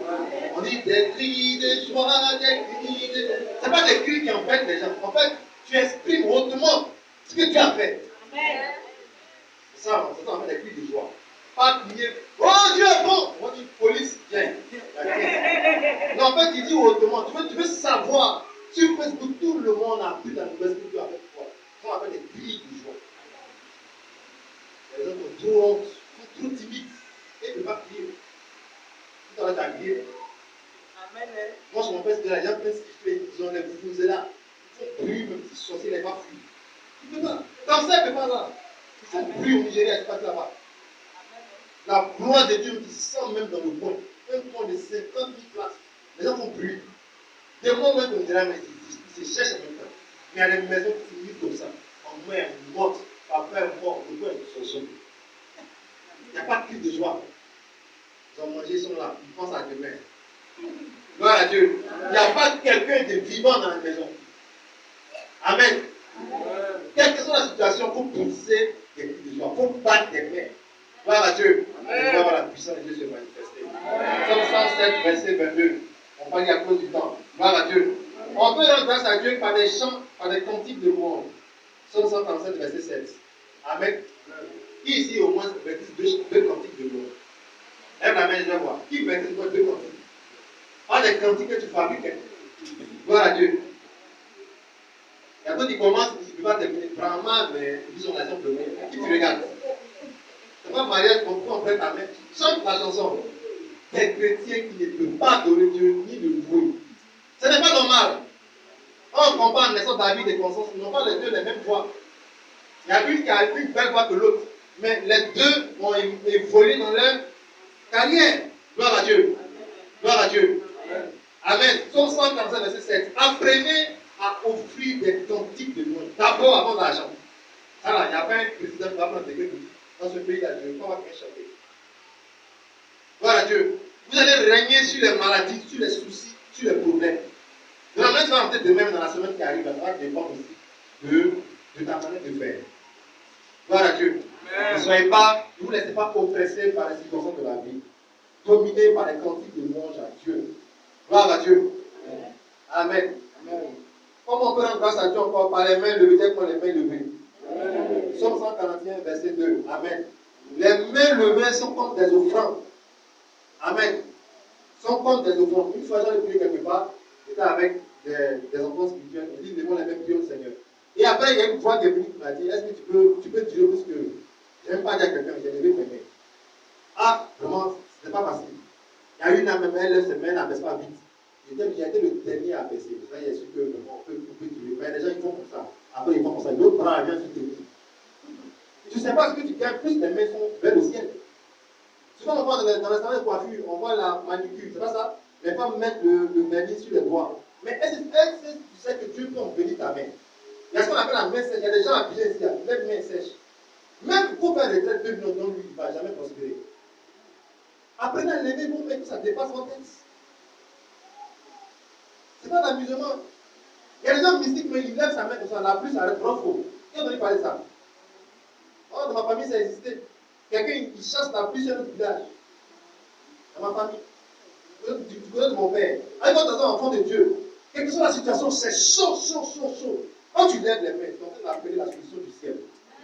Speaker 1: On dit des cris de joie, des cris de joie. Ce n'est pas des cris qui empêchent les gens. En fait, tu exprimes hautement ce que Dieu a fait. C'est ça, on fait des cris de joie. Pas crier, oh Dieu est bon. On dit, police, viens. Non, en fait, il dit hautement. Tu veux savoir. Sur Facebook, tout le monde a pris la nouvelle que Dieu a fait pour toi. On appelle des cris de joie. Les gens sont trop honte, sont trop timides. Et ils ne peuvent pas crier. Tout à l'heure, tu as crié. Amen. Moi, je m'empêche de la gens pensent qu'ils fait. Ils ont les fous là. Ils font bruit, même si sorcier n'est pas fui. Tu ne peux pas. Comme ça, il ne peut pas là. Ils font bruit au Nigeria, il se passe là-bas. La gloire de Dieu qui sent même dans le coin. Un coin de 50 000 places. Les gens font bruit. Des moments même, on dirait, mais ils se cherchent en même temps. Mais il y a des maisons qui finissent comme ça. En mer, morte, papa est mort, le coin est sur. Il n'y a pas de cri de joie. Ils ont mangé, ils sont là. Ils pensent à demain. Gloire à Dieu. Il n'y a pas quelqu'un de vivant dans la maison. Amen. Quelle que soit la situation, il faut pousser des cris de joie. Il faut battre des mains. Gloire à Dieu. Et on va voir la puissance de Dieu se manifester. Psaume 107, verset 22. On va y à cause du temps. Gloire à Dieu. On peut rendre grâce à Dieu par des chants, par des cantiques de louange. Psaume 137, verset 7. Amen. Qui ici au moins baptise deux cantiques de louange? Lève la main, je vais voir. Qui baptise deux cantiques? Pas des cantiques que tu fabriques. Gloire à Dieu. Et quand il commence, il ne peut pas terminer. Prends mal, mais ils sont la chambre de moi. Qui tu regardes? C'est pas mariage, on prend ta main. Chante la chanson. Des chrétiens qui ne peuvent pas adorer Dieu ni le louer. Ce n'est pas normal. On compare naissance David et Constance, ils n'ont pas les deux les mêmes voix. Il y a une qui a une belle voix que l'autre. Mais les deux ont évolué dans leur carrière. Gloire à Dieu. Gloire à Dieu. Amen. Psaume 145, verset 7. Apprenez à offrir des cantiques de louange. D'abord avant l'argent. Alors, il n'y a pas un président qui va prendre des gueules dans ce pays-là. Je ne vais pas chanter. Gloire à Dieu. Vous allez régner sur les maladies, sur les soucis, sur les problèmes. De la même tu vas rentrer de même dans la semaine qui arrive, ça va dépendre aussi de ta manière de faire. Gloire à Dieu. Ne vous laissez pas oppresser par les circonstances de la vie. Dominés par les cantiques de louange à Dieu. Gloire à Dieu. Amen. Amen. Comment on peut rendre grâce à Dieu encore par les mains levées, telles que les mains levées. Psaume 141, verset 2. Amen. Les mains levées sont comme des offrandes. Amen. Sont comme des offrandes. Une fois, j'en ai prié quelque part, j'étais avec des enfants spirituels. On dit, levons les mains, prions le Seigneur. Et après, il y a une voix qui est venue qui m'a dit, est-ce que tu peux dire parce que je n'aime pas dire à quelqu'un, j'ai levé mes mains. Ah, vraiment, ce n'est pas facile. Il y a une âme, elle lève ses mains, elle n'abaisse pas vite. J'ai été le dernier à baisser. Ça, il y a su que on peut tuer. Mais les gens, ils font comme ça. Après, ils font comme ça. L'autre bras vient sur tes mains. Tu ne sais pas ce que tu gagnes, plus les mains sont vers le ciel. Souvent, on voit dans les salons de coiffure, on voit la manucure, c'est pas ça? Les femmes mettent le vernis sur les doigts. Mais est-ce que tu sais que Dieu peut en bénir ta main? Il y a ce qu'on appelle la main sèche. Il y a des gens habillés ici, avec main sèche. Même pour faire des retraite 2 millions dans lui, il ne va jamais prospérer. Apprenez à lever vos mains, que ça dépasse votre tête. Ce n'est pas d'amusement. Il y a des gens mystiques, mais ils lèvent sa main comme ça, la pluie s'arrête, grand faux. Qui a entendu parler de ça? Oh, dans ma famille, ça existait. Quelqu'un, il chasse la pluie sur notre village. Dans ma famille. Du côté de mon père. Avec votre enfant de Dieu. Quelle que soit la situation, c'est chaud, chaud, chaud, chaud. Quand tu lèves les mains, tu es en train d'appeler la solution du ciel.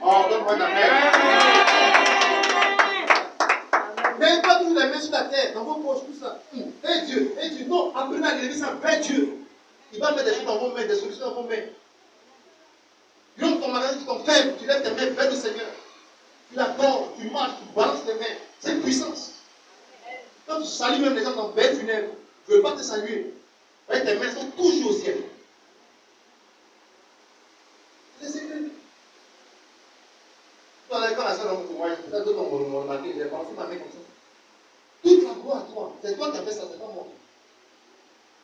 Speaker 1: Oh, donne-moi ta main. Mais pas toujours les mains sur la terre, dans vos poches, tout ça. Et Dieu, non, apprenez à lever ça vers Dieu. Il va mettre des choses dans vos mains, des solutions dans vos mains. Tu ouvres ton magasin, tu t'en faibles, tu lèves tes mains vers le Seigneur. Tu l'attends, tu marches, tu balances tes mains. C'est une puissance. Quand tu salues même les gens dans belle funèbre, je ne veux pas te saluer. Ouais, tes mains sont toujours au ciel. C'est secret. Quand la salle dans mon témoignage, peut-être d'autres m'ont remarqué, j'ai balancé ma main comme ça. Toute la gloire à toi. C'est toi qui as fait ça, c'est pas moi.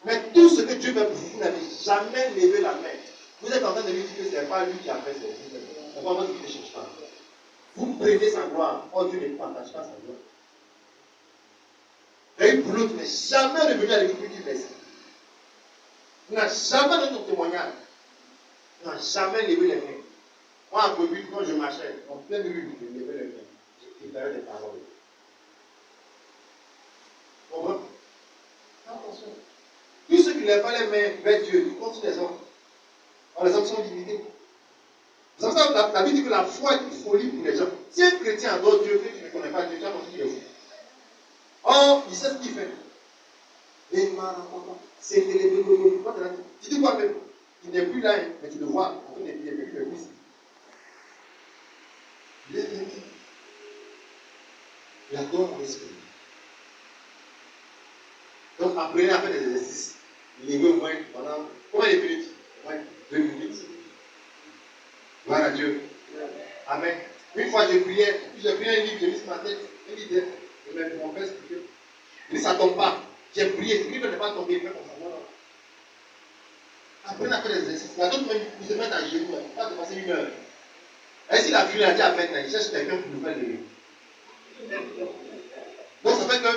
Speaker 1: Mais tout ce que Dieu fait pour vous, vous n'avez jamais levé la main. Vous êtes en train de lui dire que ce n'est pas lui qui a fait ses choses. C'est pas votre vie ne change pas. Vous prenez sa gloire. Oh, Dieu ne partage pas sa gloire. Il y a eu boulot qui n'est jamais revenu à l'église pour dire merci. Il n'a jamais donné ton témoignage. Il n'a jamais levé les mains. Moi, en Covid, quand je marchais, en pleine rue, je levais les mains. Je déclarais des paroles. Vous comprenez? Attention. Tous ceux qui lèvent pas les mains vers Dieu, ils comptent sur les hommes. Alors, les hommes sont limités. C'est pour ça que la Bible dit que la foi est une folie pour les gens. Si un chrétien adore Dieu, que tu ne connais pas Dieu, tu vas penser qu'il est fou. Or, il sait ce qu'il fait. Et c'est que les bébés, tu dis quoi même? Il n'est plus là, mais tu le vois. En fait, il est venu le plus. Il est venu. Il adore mon esprit. Donc, apprenez à faire des exercices. Levez au moins pendant combien de minutes? Au moins 2 minutes. Gloire à Dieu. Amen. Une fois, j'ai prié un livre, j'ai mis sur ma tête, un livre de mon père expliqué. Il dit, ça ne tombe pas. J'ai prié, le livre n'est pas tombé, il fait comme ça. Voilà. Apprenez à faire des exercices. La d'autres, ils se mettent à genoux, pas de passer 1 heure. Et si la pluie a dit à peine, il cherche quelqu'un pour nous faire lever. Donc, ça fait que,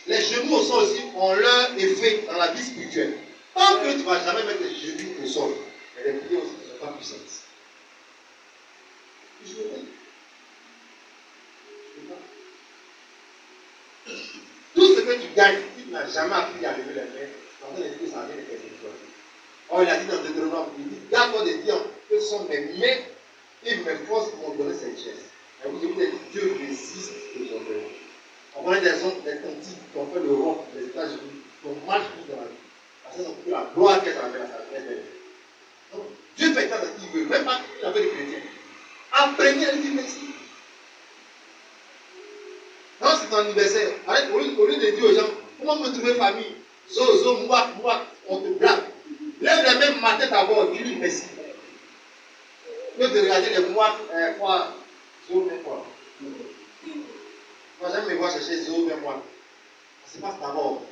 Speaker 1: les genoux au sol aussi ont leur effet dans la vie spirituelle. Tant que tu ne vas jamais mettre les genoux au sol, mais les prières aussi ne sont pas puissantes. Je veux pas. Tout ce que tu gagnes, si tu n'as jamais appris à lever les mains, tu es en train de dire que ça vient de quelque chose. Or, il a dit dans Deutéronome, il dit, garde-toi de dire que ce sont mes mains et mes forces qui m'ont donné cette richesse. Et vous avez dit, Dieu résiste aux orgueilleux. On connaît des hommes, des tontines qui ont fait l'Europe, les États-Unis, qui ont mal pris dans la vie. Parce qu'ils ont pris la gloire qu'elle avait à sa tête. Donc, Dieu fait ça ce qu'il veut, même pas qu'il avait des chrétiens. Apprenez à lui dire merci. Quand c'est ton anniversaire, au lieu de dire aux gens, comment me trouver famille, zo, mouak, on te blague. Lève les mains matin d'abord, tu lui dis merci. Au lieu de regarder les mouaks, quoi, zo, mais quoi. Moi, j'aime me voir chercher zo, mais moi. Ça se passe d'abord.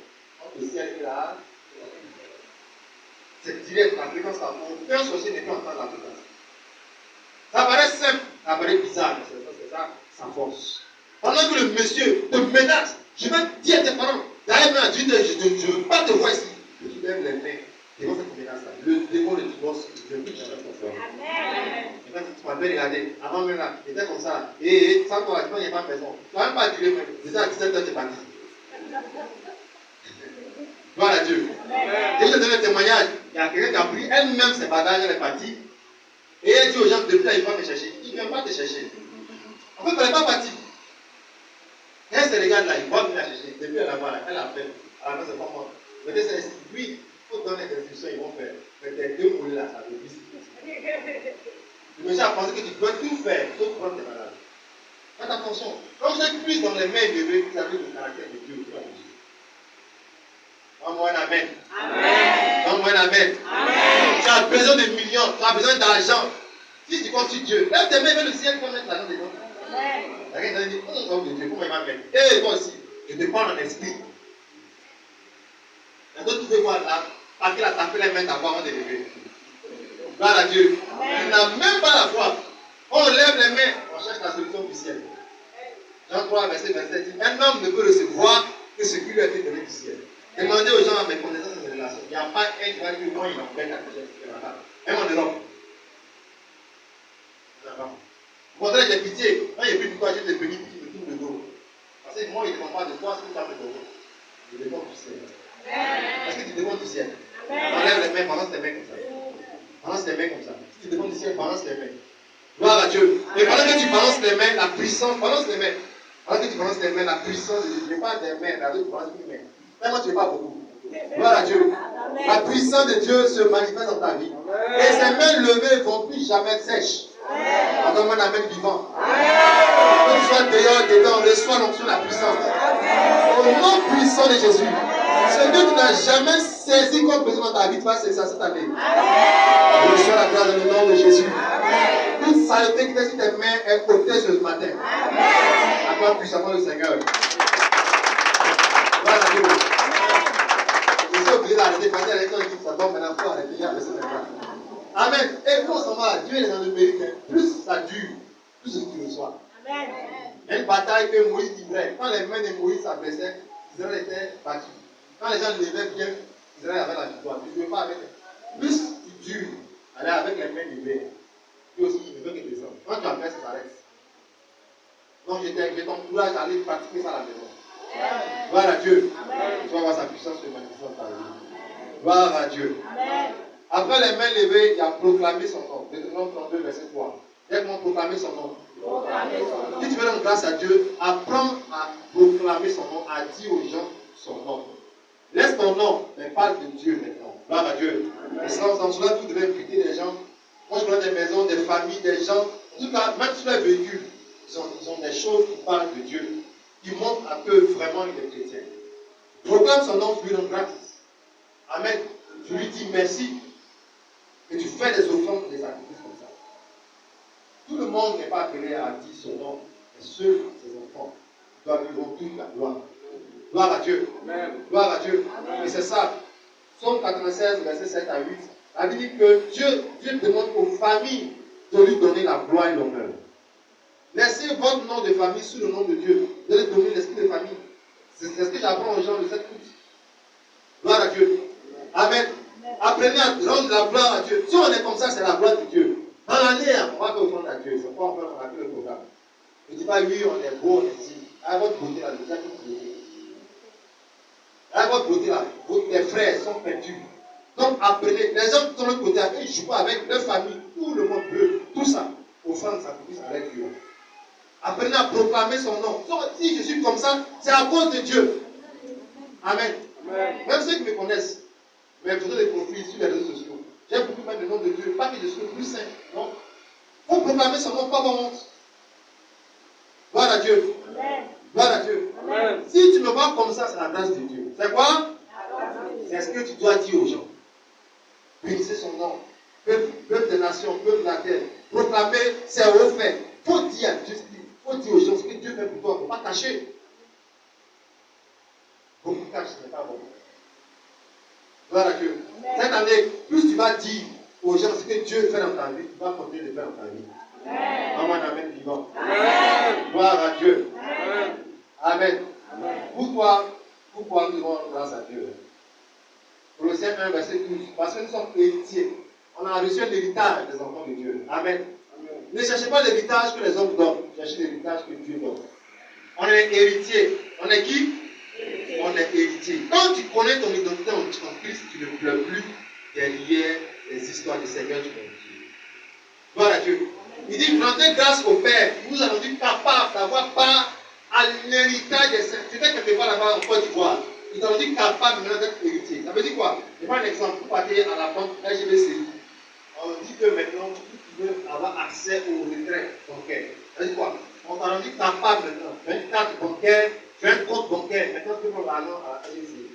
Speaker 1: Le ciel est là. C'est direct, la fréquence là. Aucun sorcier n'est pas en train de la fréquence. Ça paraît simple, ça paraît bizarre, mais c'est ça, sa force. Pendant que le monsieur te menace, je vais dire à tes parents, d'ailleurs, je ne veux pas te voir ici. Que tu lèves les mains devant cette menace-là. Le démon de divorce, je ne veux jamais te faire. Amen. Maintenant, tu m'as bien regardé, avant même là, il était comme ça. Et sans toi, il n'y a pas de maison. Tu n'as même pas duré même. Déjà à 17 ans, tu es parti. Gloire à Dieu. Et je te donne un témoignage. Il y a quelqu'un qui a pris elle-même ses bagages, elle est partie. Et elle dit aux gens, depuis là, il va me chercher. Il ne vient pas te chercher. En fait, elle n'est pas partie. Et elle se regarde là, il va venir la chercher. Depuis là-bas, elle appelle. À la fin, c'est pas moi. Mais c'est ici. Oui, il faut donner des instructions, ils vont faire. Mais tes 2 mots là, ça veut dire. Le monsieur a pensé que tu dois tout faire, sauf prendre tes bagages. Faites attention. Quand vous êtes plus dans les mains de Dieu, vous avez le caractère de Dieu. Donne-moi un amen. Amen. Donne-moi un amen. Amen. Tu as besoin de millions, tu as besoin d'argent. Si tu comptes sur Dieu, lève tes mains vers le ciel pour mettre l'argent dedans. La reine dit, oh de Dieu, comment il va mettre? Et toi aussi, je te parle en esprit. Et toi, tu veux voir là, parce qu'il a tapé les mains d'abord avant de lever. Gloire à Dieu. Tu n'as même pas la foi. On lève les mains, on cherche la solution du ciel. Jean 3, verset 27 dit, un homme ne peut recevoir que ce qui lui a été donné du ciel. Demandez aux gens à mes connaissances et mes relations. Il n'y a pas un qui va dire non, il a fait quelque chose. Même en Europe. Au contraire, j'ai pitié. Quand il n'y a plus de toi, je te bénis, tu me tournes le dos. Parce que moi, il ne dépend pas de toi, ce que tu as fait de toi. Il dépend du ciel. Est-ce que tu dépends du ciel? Enlève les mains, balance les mains comme ça. Balance les mains comme ça. Si tu dépends du ciel, balance les mains. Gloire à Dieu. Et pendant que tu balances les mains, la puissance, balance les mains. Pendant que tu balances les mains, la puissance de Dieu. Je ne parle des mains, la tu balances une main. Mais moi, tu ne parles pas beaucoup. Gloire à Dieu. La puissance de Dieu se manifeste dans ta vie. Et ces mains levées ne vont plus jamais être sèches. Donne-moi un amen vivant. Que tu sois dehors, dedans, reçois l'onction de la puissance. Au nom puissant de Jésus. Ce que tu n'as jamais saisi comme besoin dans ta vie, tu vas saisir cette année. Reçois la grâce dans le nom de Jésus. Toute saleté qui est sur tes mains est ôtée ce matin. Acclame puissamment le Seigneur. Gloire à Dieu. Je suis obligé d'arrêter parce que les gens disent ça tombe maintenant, il faut arrêter, il y a personne maintenant. Amen. Et quand on va, Dieu est dans le mérite. Plus ça dure, plus tu reçois. Amen. Il y a une bataille que Moïs livrait. Quand les mains de Moïs s'abaissaient, Israël était battu. Quand les gens levaient bien, Israël avait la victoire. Tu ne veux pas avec. Plus tu dures, aller avec les mains levées. Lui aussi, il ne veut que descendre. Quand tu appelles, ça s'arrête. Donc, je t'encourage à aller pratiquer ça à la maison. Gloire à Dieu. Amen. Tu vas voir sa puissance se manifester dans ta vie. Gloire à Dieu. Amen. Après les mains levées, il a proclamé son nom. Deutéronome 32, verset 3. Comment proclamer son nom. Si tu veux rendre grâce à Dieu, apprends à proclamer son nom, à dire aux gens son nom. Laisse ton nom, mais parle de Dieu maintenant. Gloire à Dieu. Et sans cela, tu devrais inviter des gens. Moi, je connais des maisons, des familles, des gens. En tout cas, même sur les véhicules, ils ont des choses qui parlent de Dieu, qui montrent à eux vraiment il est chrétien. Proclame son nom, tu lui rends grâce. Amen. Tu lui dis merci. Et tu fais des offrandes et des sacrifices comme ça. Tout le monde n'est pas appelé à dire son nom, mais seuls ses enfants doivent vivre toute la gloire. Gloire à Dieu. Amen. Gloire à Dieu. Amen. Et c'est ça. Psaume 96, verset 7 à 8. La Bible dit que Dieu demande aux familles de lui donner la gloire et l'honneur. Laissez votre nom de famille sous le nom de Dieu. Vous allez donner l'esprit de famille. C'est ce que j'apprends aux gens de cette course. Gloire à Dieu. Amen. Apprenez à rendre la gloire à Dieu. Si on est comme ça, c'est la gloire de Dieu. Dans l'année, on va faire offrande à Dieu. C'est pas on va faire le programme. Ne dis pas oui, on est beau, on est ici. Avec votre beauté là, déjà toute beauté. Avec votre beauté là, les frères sont perdus. Donc apprenez. Les gens qui sont de l'autre côté, ils jouent avec leur famille, tout le monde bleu, tout ça. Offrande, sacrifice avec Dieu. Apprenez à proclamer son nom. Donc, si je suis comme ça, c'est à cause de Dieu. Amen. Amen. Même ceux qui me connaissent. Mais je des profils sur les réseaux sociaux. J'ai beaucoup même le nom de Dieu. Pas que je suis le plus saint. Non. Il faut proclamer son nom, pas avoir honte. Gloire à Dieu. Amen. Gloire à Dieu. Amen. Si tu me vois comme ça, c'est la grâce de Dieu. C'est quoi? C'est ce que tu dois dire aux gens. Bénissez son nom. Peuple des nations, peuple de la terre. Proclamer ses hauts faits. Il faut dire à Dieu, il faut dire aux gens ce que Dieu fait pour toi. Il ne faut pas cacher. Beaucoup cachent, ce n'est pas bon. Gloire à Dieu. Cette année, plus tu vas dire aux gens ce que Dieu fait dans ta vie, tu vas continuer de faire dans ta vie. Amen. Amen. Vivant. Amen. Gloire à Dieu. Amen. Amen. Amen. Pourquoi nous devons rendre grâce à Dieu? Colossiens 1, verset 12. Parce que nous sommes héritiers. On a reçu un héritage des enfants de Dieu. Amen. Amen. Ne cherchez pas l'héritage que les hommes donnent. Cherchez l'héritage que Dieu donne. On est héritier. On est qui? On est héritier. Quand tu connais ton identité en Christ, tu ne pleures plus derrière les histoires du Seigneur du monde. Gloire à Dieu. Il dit, rendez grâce au Père. Nous avons dit capable d'avoir part à l'héritage des saints. Tu étais quelque part là-bas en Côte d'Ivoire. Ils t'ont dit capable maintenant d'être héritier. Ça veut dire quoi? Je prends un exemple. Vous partez à la banque LGBC. On dit que maintenant, tu veux avoir accès au retrait bancaire. Ça veut dire quoi? On t'a dit capable maintenant. Tu as une carte bancaire. Tu as un compte bancaire, maintenant tu peux prendre l'argent à l'AGC.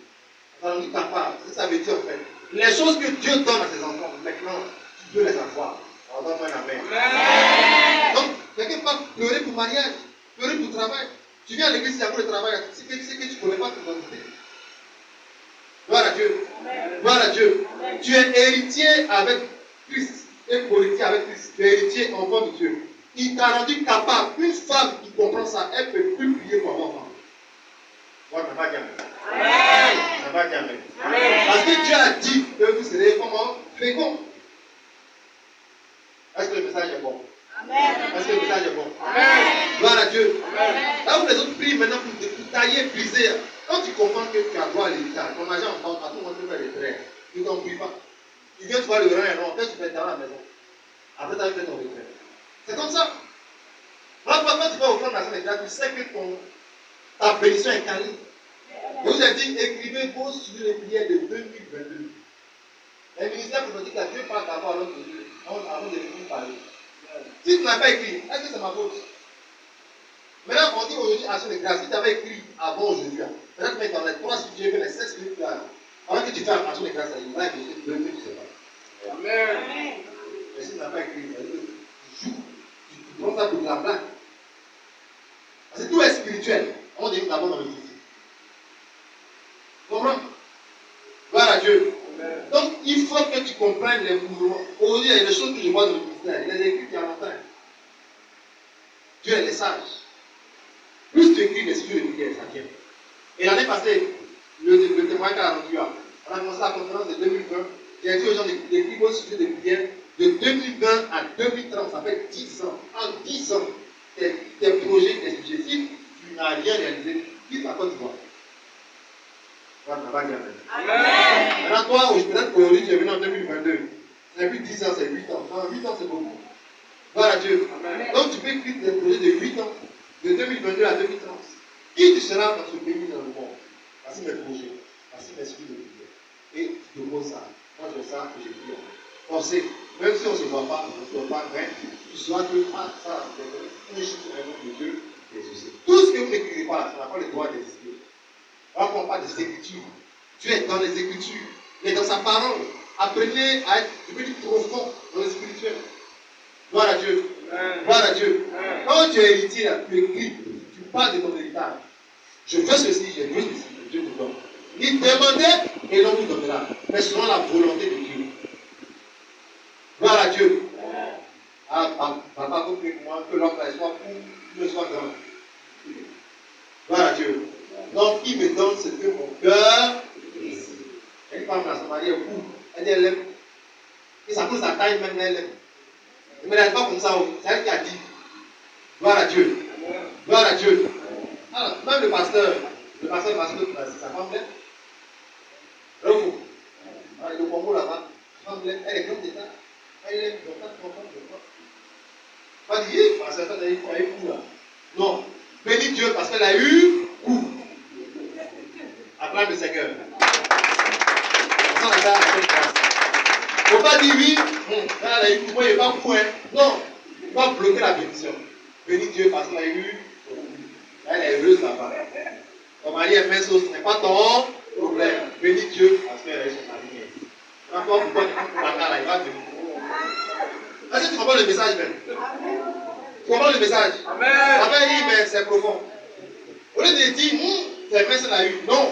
Speaker 1: On dit capable. Ça veut dire en fait. Les choses que Dieu donne à ses enfants, maintenant, tu peux les avoir. Alors donne-moi un amen. Amen. Donc, quelque part, pleurer pour mariage, pleurer pour travail. Tu viens à l'église, c'est pour le travail, c'est que tu ne connais pas ton identité. Gloire à Dieu. Amen. Gloire à Dieu. Amen. Tu es héritier avec Christ et co-héritier avec Christ. Tu es héritier enfant de Dieu. Il t'a rendu capable. Une femme qui comprend ça, elle ne peut plus prier pour avoir enfant. Ça va dire amen. Ça va dire amen. Parce que Dieu a dit que vous serez comment? Fécond. Est-ce que le message est bon? Amen. Est-ce que le message est bon? Amen. Gloire à Dieu. Amen. Là où les autres prient maintenant pour tailler, briser. Quand tu comprends que tu as droit à l'héritage, ton argent en banque, à tout le monde peut faire des traits. Tu ne t'en pries pas. Tu viens, tu vois le rang et rond. Après, tu fais dans la maison. Après, tu as fait ton retrait. C'est comme ça. Quand tu vas au fond de la scène, tu sais que ta bénédiction est calée. Je vous ai dit, écrivez vos sur les prières de 2022. Les ministères politiques, Dieu parle d'abord à l'autre Dieu, avant de venir parler. Si tu n'as pas écrit, est-ce que c'est ma faute? Maintenant, on dit aujourd'hui action de grâce. Si tu avais écrit avant aujourd'hui, maintenant tu mets dans les 3 sujets, les 16 minutes là, avant que tu fasses action de grâce, il va être de tu ne sais pas. Amen. Mais si tu n'as pas écrit, tu joues, tu prends ça pour de la blague. Parce que tout est spirituel. On dit d'abord dans le physique. Comprends? Gloire à Dieu. Amen. Donc, il faut que tu comprennent les mouvements. Aujourd'hui, il y a des choses que je vois dans le ministère. Il y a des écrits qui en longtemps. Dieu est sage. Plus tu écris des sujets de prière, ça tient. Et l'année passée, le témoin qu'elle a rendu, on a commencé la conférence de 2020. J'ai dit aux gens d'écrire vos sujets de prière de 2020 à 2030. Ça fait 10 ans. En 10 ans, tes projets, tes sujets. Si tu n'as rien réalisé, quitte la Côte d'Ivoire. Amen. Maintenant, toi, peut-être qu'aujourd'hui, tu es venu en 2022. C'est plus 10 ans, c'est 8 ans. Non, 8 ans, c'est beaucoup. Gloire à Dieu. Amen. Donc, tu peux écrire des projets de 8 ans, de 2022 à 2030. Qui tu seras dans ce pays, dans le monde? Voici mes projets, voici mes sujets de prière. Et tu te poses ça. Moi, je sais que j'ai pris. Forcé, même si on ne se voit pas, on ne se voit pas, mais tu sauras que ça, c'est un jour, un nom de Dieu, Jésus. Tout ce que vous n'écrivez pas, ça n'a pas le droit d'exister. On ne parle pas des Écritures. Dieu est dans les Écritures. Il est dans sa parole. Apprenez à être devenu profond dans le spirituel. Gloire à Dieu. Gloire à Dieu. Quand tu es héritier, tu écris, tu parles de ton héritage. Je veux ceci, je veux ceci, Dieu te donne. Il demandait et l'on vous donnera. Mais selon la volonté de Dieu. Gloire à Dieu. Papa, compris moi que l'homme soit court, qu'il soit grand. Gloire à Dieu. Donc, il me donne ce que mon cœur désire. Une femme là, son mari est court. Elle dit, elle aime. Et ça coûte sa taille, même elle aime. Mais elle n'est pas comme ça. C'est elle qui a dit. Gloire à Dieu. Gloire à Dieu. Alors, même le pasteur, sa femme l'aime. Refou. Le Congo là-bas, sa femme l'aime. Elle est comme d'état. Elle aime. Je ne pas comprendre. Pas dire, parce qu'elle a eu coup là. Non. Bénis Dieu parce qu'elle a eu coup. Acclame le Seigneur. Il ne faut pas dire oui, elle a eu coup, moi il n'y a pas coup. Non, il va bloquer la bénédiction. Bénis Dieu parce qu'elle a eu coup. Elle est heureuse là-bas. Ton mari est mince, ce n'est pas ton problème. Bénis Dieu parce qu'elle a eu son mari. Encore pourquoi tu prends la cara, il va venir. Est-ce que tu comprends le message même? Tu comprends le message? Amen. Ça veut dire, mais c'est profond. Au lieu de dire, c'est mince qu'elle a eu. Non.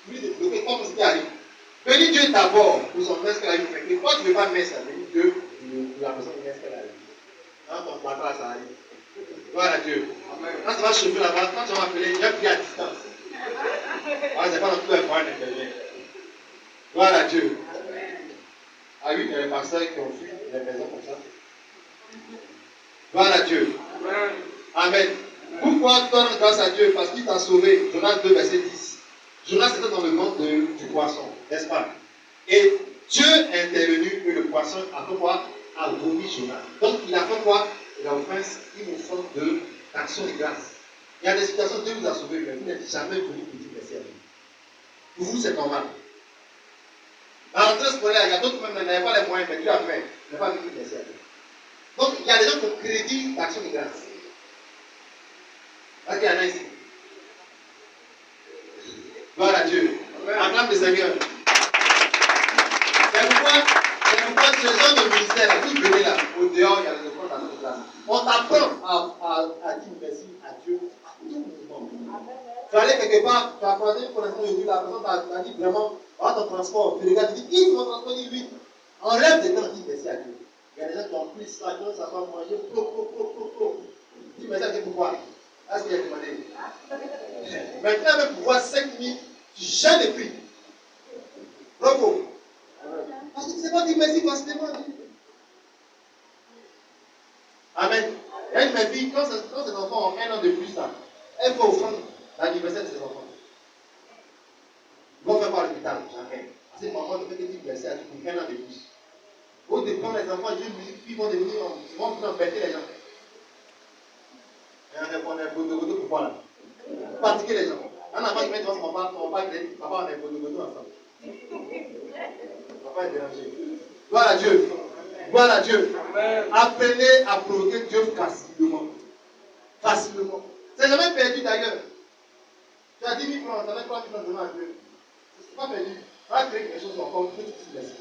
Speaker 1: Au lieu de bloquer, comme ce qui arrive. Bénis Dieu d'abord pour son mince qu'elle a eu. Mais quand tu ne veux pas mince, bénis Dieu pour la personne mince qu'elle a eu. Quand ton patron, ça arrive. Gloire à Dieu. Amen. Quand tu vas chauffer là-bas, quand tu vas m'appeler, il y a pris à distance. C'est pas dans tout un point d'intervenir. Gloire à Dieu. Ah oui, il y a des pasteurs qui ont fui des maisons comme ça. Gloire à Dieu. Amen. Pourquoi donne grâce à Dieu? Parce qu'il t'a sauvé. Jonas 2, verset 10. Jonas était dans le ventre du poisson, n'est-ce pas? Et Dieu est intervenu et le poisson a fait quoi? A vomi Jonas. Donc il a fait quoi? Il a offert une forme d'action de grâce. Il y a des situations où Dieu vous a sauvé, mais vous n'êtes jamais venu pour dire merci à Dieu. Pour vous, c'est normal. Dans l'entrée scolaire, il y a d'autres même qui n'avaient pas les moyens, mais Dieu a fait. Il n'a pas vu dire merci à Dieu. Donc, il y a des gens qui ont crédit d'action de grâce. Est-ce qu'il y en a ici? Gloire à Dieu. Acclame le Seigneur. C'est pourquoi ce genre de ministère, vous venez là, au dehors, il y a les offrandes d'action de grâce. On t'apprend à dire merci à Dieu à tout moment. Tu allais quelque part, tu as croisé une connaissance de Dieu, la personne t'a dit vraiment, voilà ton transport. Tu regardes, tu dis, qui mon transport? Il dit, lui. Enlève des temps, dis merci à Dieu. Il y a des gens qui ont pris ça, qui ont s'asseoir manger, dis merci à Dieu pourquoi? Est-ce qu'il a demandé? Maintenant, même pour voir 5 minutes, tu gênes les prix. Bravo. Parce que tu ne sais pas dire merci facilement. Amen. Il y a une ma fille, quand ses enfants ont 1 an de plus, là, elle fait offrande l'anniversaire de ses enfants. Ils vont faire quoi à l'hôpital? Jamais. Parce que maman ne fait que dire merci à Dieu pour 1 an de plus. Au dépend les enfants, ils vont devenir, ils vont embêter les gens. On est bodo pourquoi là? Pratiquer les gens. Un enfant qui met devant son papa, on est bodo ensemble. Papa est dérangé. Gloire à Dieu. Gloire à Dieu. Apprenez à provoquer Dieu facilement. Facilement. C'est jamais perdu d'ailleurs. Tu as 10 000 francs, tu as 3 000 francs devant Dieu. C'est pas perdu. Tu vas créer quelque chose encore plus difficile.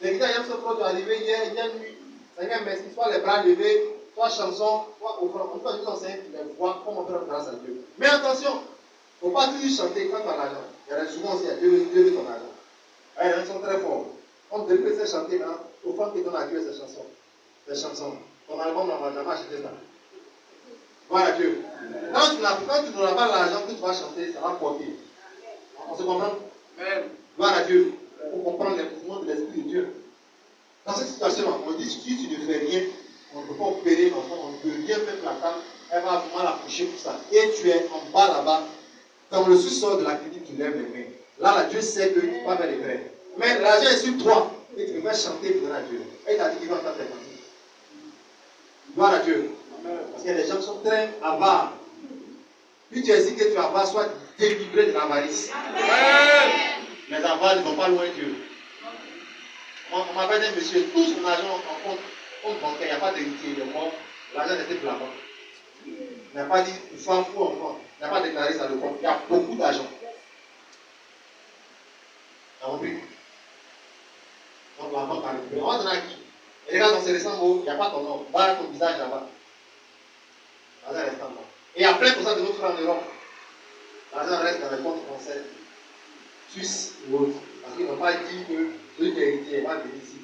Speaker 1: Les gars, il y a ce produit arrivé hier, nuit. Seigneur, merci. Soit les bras levés, soit chanson, soit offrande. En tout cas, je vous enseigne les voix, comment faire grâce à Dieu. Mais attention, il ne faut pas toujours chanter quand tu as l'argent. Il y a souvent aussi, Dieu veut ton argent. Les gens sont très forts. On devrait se chanter maintenant. Aux femmes qui donnent à Dieu ces chansons. Ces chansons. Ton album, on va jamais acheter ça. Voilà Dieu. Quand tu n'auras pas l'argent que tu vas chanter, ça va porter. On se comprend? Gloire à Dieu. Pour comprendre les mouvements de l'Esprit de Dieu. Dans cette situation, on dit si tu ne fais rien, on ne peut pas opérer l'enfant, on ne peut rien faire pour la femme, elle va mal accoucher pour ça. Et tu es en bas là-bas, dans le sous-sol de la clinique, tu lèves les mains. Là, Dieu sait que tu ne peux pas faire les mains. Mais l'argent est sur toi. Et tu peux chanter pour donner à Dieu. Et il t'a dit qu'il va faire tes parties. Gloire à Dieu. Parce que les gens sont très avares. Puis tu dis que tu es avare, sois délivré de l'avarice. Les avares ne vont pas loin de Dieu. On m'appelle un monsieur, tout son argent en compte bancaire, il n'y a pas d'héritier, il est mort. L'argent était pour la banque. Il n'a pas dit femme ou enfant. Il n'a pas déclaré ça le compte. Il y a beaucoup d'argent. Tu as compris? Donc la banque a récupéré. On va donner à qui? Et regarde dans ces récents mots, il n'y a pas ton nom. Voilà ton visage là-bas. L'argent reste en bas. Et il y a plein de ça de notre frères en Europe. L'argent reste dans les comptes français, suisse ou autre. Parce qu'ils n'ont pas dit que celui qui est héritier va venir ici.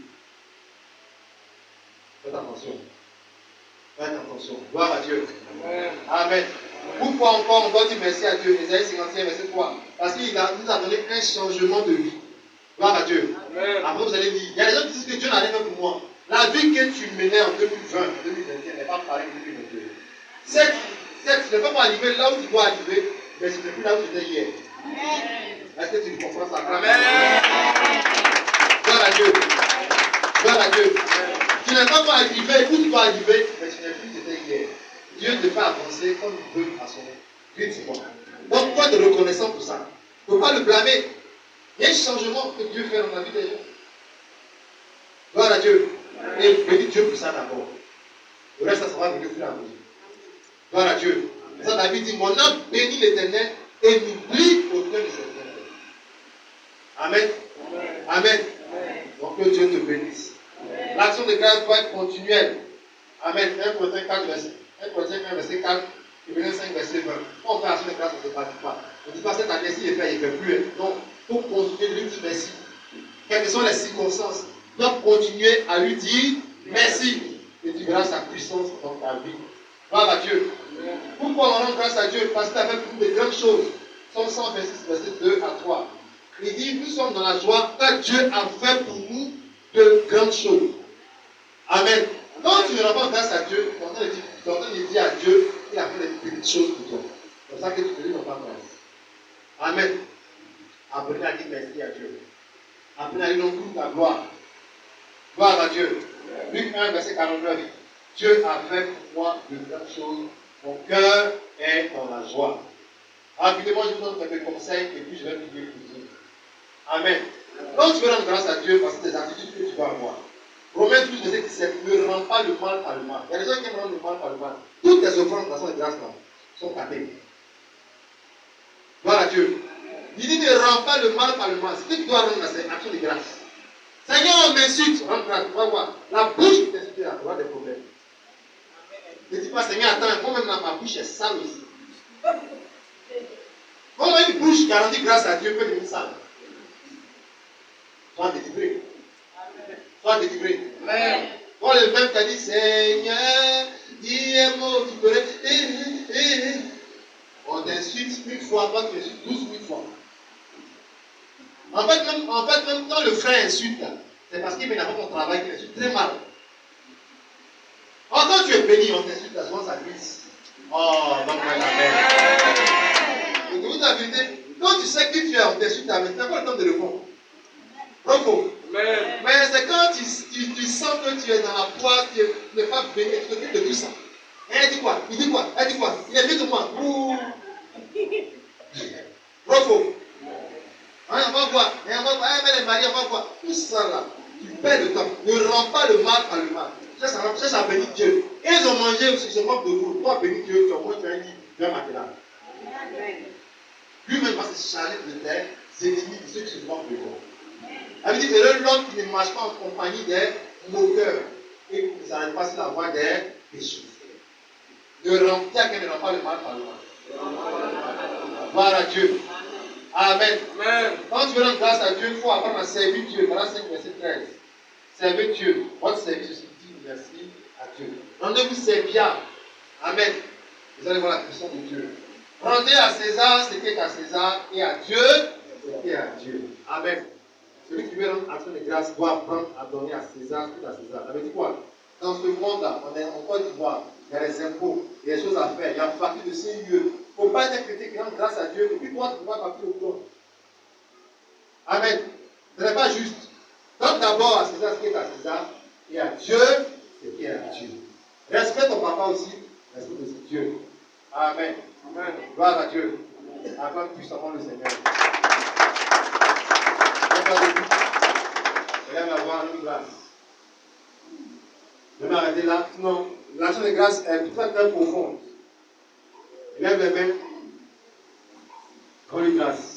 Speaker 1: Faites attention. Faites attention. Gloire à Dieu. Amen. Pourquoi encore on doit dire merci à Dieu? Ésaïe 51, verset 3. Parce qu'il nous a donné un changement de vie. Gloire à Dieu. Amen. Après vous allez dire, il y a des gens qui disent que Dieu n'a rien fait pour moi. La vie que tu menais en 2020, en 2021 n'est pas pareille que 2022. Certes, tu ne peux pas arriver là où tu dois arriver, mais tu n'es plus là où tu étais hier. Est-ce que tu comprends ça? Amen. Gloire à Dieu. Gloire à Dieu. Tu n'es pas arrivé où tu dois arriver, mais tu n'es plus où tu étais hier. Dieu te fait avancer comme il veut à son rythme. Donc, toi, tu es reconnaissant pour ça. Il ne faut pas le blâmer. Il y a un changement que Dieu fait dans la vie des gens. Gloire à Dieu. Et bénis Dieu pour ça d'abord. Le reste, ça va venir au fur et à mesure. Gloire à Dieu. C'est ça, David dit, mon âme bénit l'Éternel et n'oublie aucun de ses bienfaits. Amen. Amen. Donc que Dieu te bénisse. L'action de grâce doit être continuelle. Amen. 1 Corinthiens 4, verset 4, Éphésiens 5, verset 20. Quand on fait l'action de grâce, on ne se bat pas. On ne dit pas cette année, s'il est fait, il ne fait plus. Non, il faut continuer de lui dire merci. Quelles que soient les circonstances, tu dois continuer à lui dire merci. Et tu verras sa puissance dans ta vie. Gloire à Dieu. Pourquoi on rend grâce à Dieu? Parce qu'il a fait beaucoup de grandes choses. Psaume 126, verset 2 à 3. Il dit, nous sommes dans la joie car Dieu a fait pour nous de grandes choses. Amen. Quand tu ne rends pas grâce à Dieu, tu es en train de dire à Dieu qu'il a fait des petites choses pour toi. C'est pour ça que tu ne lui rends pas grâce. Amen. Apprenez à dire merci à Dieu. Apprenez à lui rendre toute la gloire. Gloire à Dieu. Luc 1, verset 49. Dieu a fait pour moi de grandes choses. Mon cœur est dans la joie. Rapidement, je vous donne quelques conseils et puis je vais prier pour vous. Amen. Donc tu veux rendre grâce à Dieu parce que des attitudes que tu vas avoir. Romains 12, verset 17, ne rends pas le mal par le mal. Il y a des gens qui aiment rendre le mal par le mal. Toutes les offrandes dans son grâce sont catées. Gloire à Dieu. Il dit ne rends pas le mal par le mal. Ce que tu dois rendre, c'est une action de grâce. Seigneur, on m'insulte, rends grâce. Tu vas voir. La bouche qui t'insulte, tu vas avoir des problèmes. Ne dis pas, Seigneur, attends, moi-même ma bouche est sale aussi. Comment une bouche qui a rendu grâce à Dieu peut devenir sale? Sois délivré. Sois délivré. Amen. Quand le même t'a dit, Seigneur, dis un mot, tu peux. On t'insulte une fois, toi tu insultes 12 000 fois. En fait, même quand le frère insulte, c'est parce qu'il n'a pas ton travail qu'il insulte très mal. Or, quand tu es béni, on t'insulte, la souvent ça glisse. Oh, donc amen. Donc, la vérité, quand tu sais que tu es, on t'insulte, tu n'as pas le temps de répondre. Bravo. Mais c'est quand tu sens que tu es dans la foi, tu n'es pas béni, tu t'occupes de tout ça. Et elle dit quoi? Il dit quoi? Elle dit quoi? Il est mieux que moi. Bravo. On va voir. Mais elle est mariée, on va voir. Tout ça là, tu perds le temps. Ne rends pas le mal par le mal. Cherche à bénir Dieu. Et ils ont mangé aussi, je manque de vous. Toi, bénis Dieu, tu as moins, tu as dit, tu as matelas. Lui-même va se charger de tes ennemis, de ceux qui se moquent de toi. Elle dit que l'homme qui ne marche pas en compagnie des moqueurs et qui ne s'arrête pas sur la voie des péchés. Ne remplis à quelqu'un ne rend pas le mal par le mal. Gloire à Dieu. Amen. Quand tu veux rendre grâce à Dieu, il faut apprendre à servir Dieu. Voilà 5, verset 13. Servez Dieu. Votre service, je suis dit merci à Dieu. Rendez-vous serviable. Amen. Vous allez voir la puissance de Dieu. Rendez à César ce qui est à César et à Dieu ce qui est à Dieu. Amen. Celui qui veut rendre action de grâce doit apprendre à donner à César tout à César. Ça veut dire quoi? Dans ce monde-là, on est en Côte d'Ivoire, il y a des impôts, il y a des choses à faire, il y a une facture de 6 lieux. Il ne faut pas être chrétien qui rend grâce à Dieu et puis toi, tu ne peux pas partir au temps. Amen. Ce n'est pas juste. Donne d'abord à César ce qui est à César et à Dieu ce qui est à Dieu. Respecte ton papa aussi, respecte aussi Dieu. Amen. Amen. Gloire à Dieu. Acclame puissamment le Seigneur. Élève la voix en grâce. Je vais m'arrêter là. Non, l'action de grâce est très très profonde. Élève les mains. Rends-lui grâce.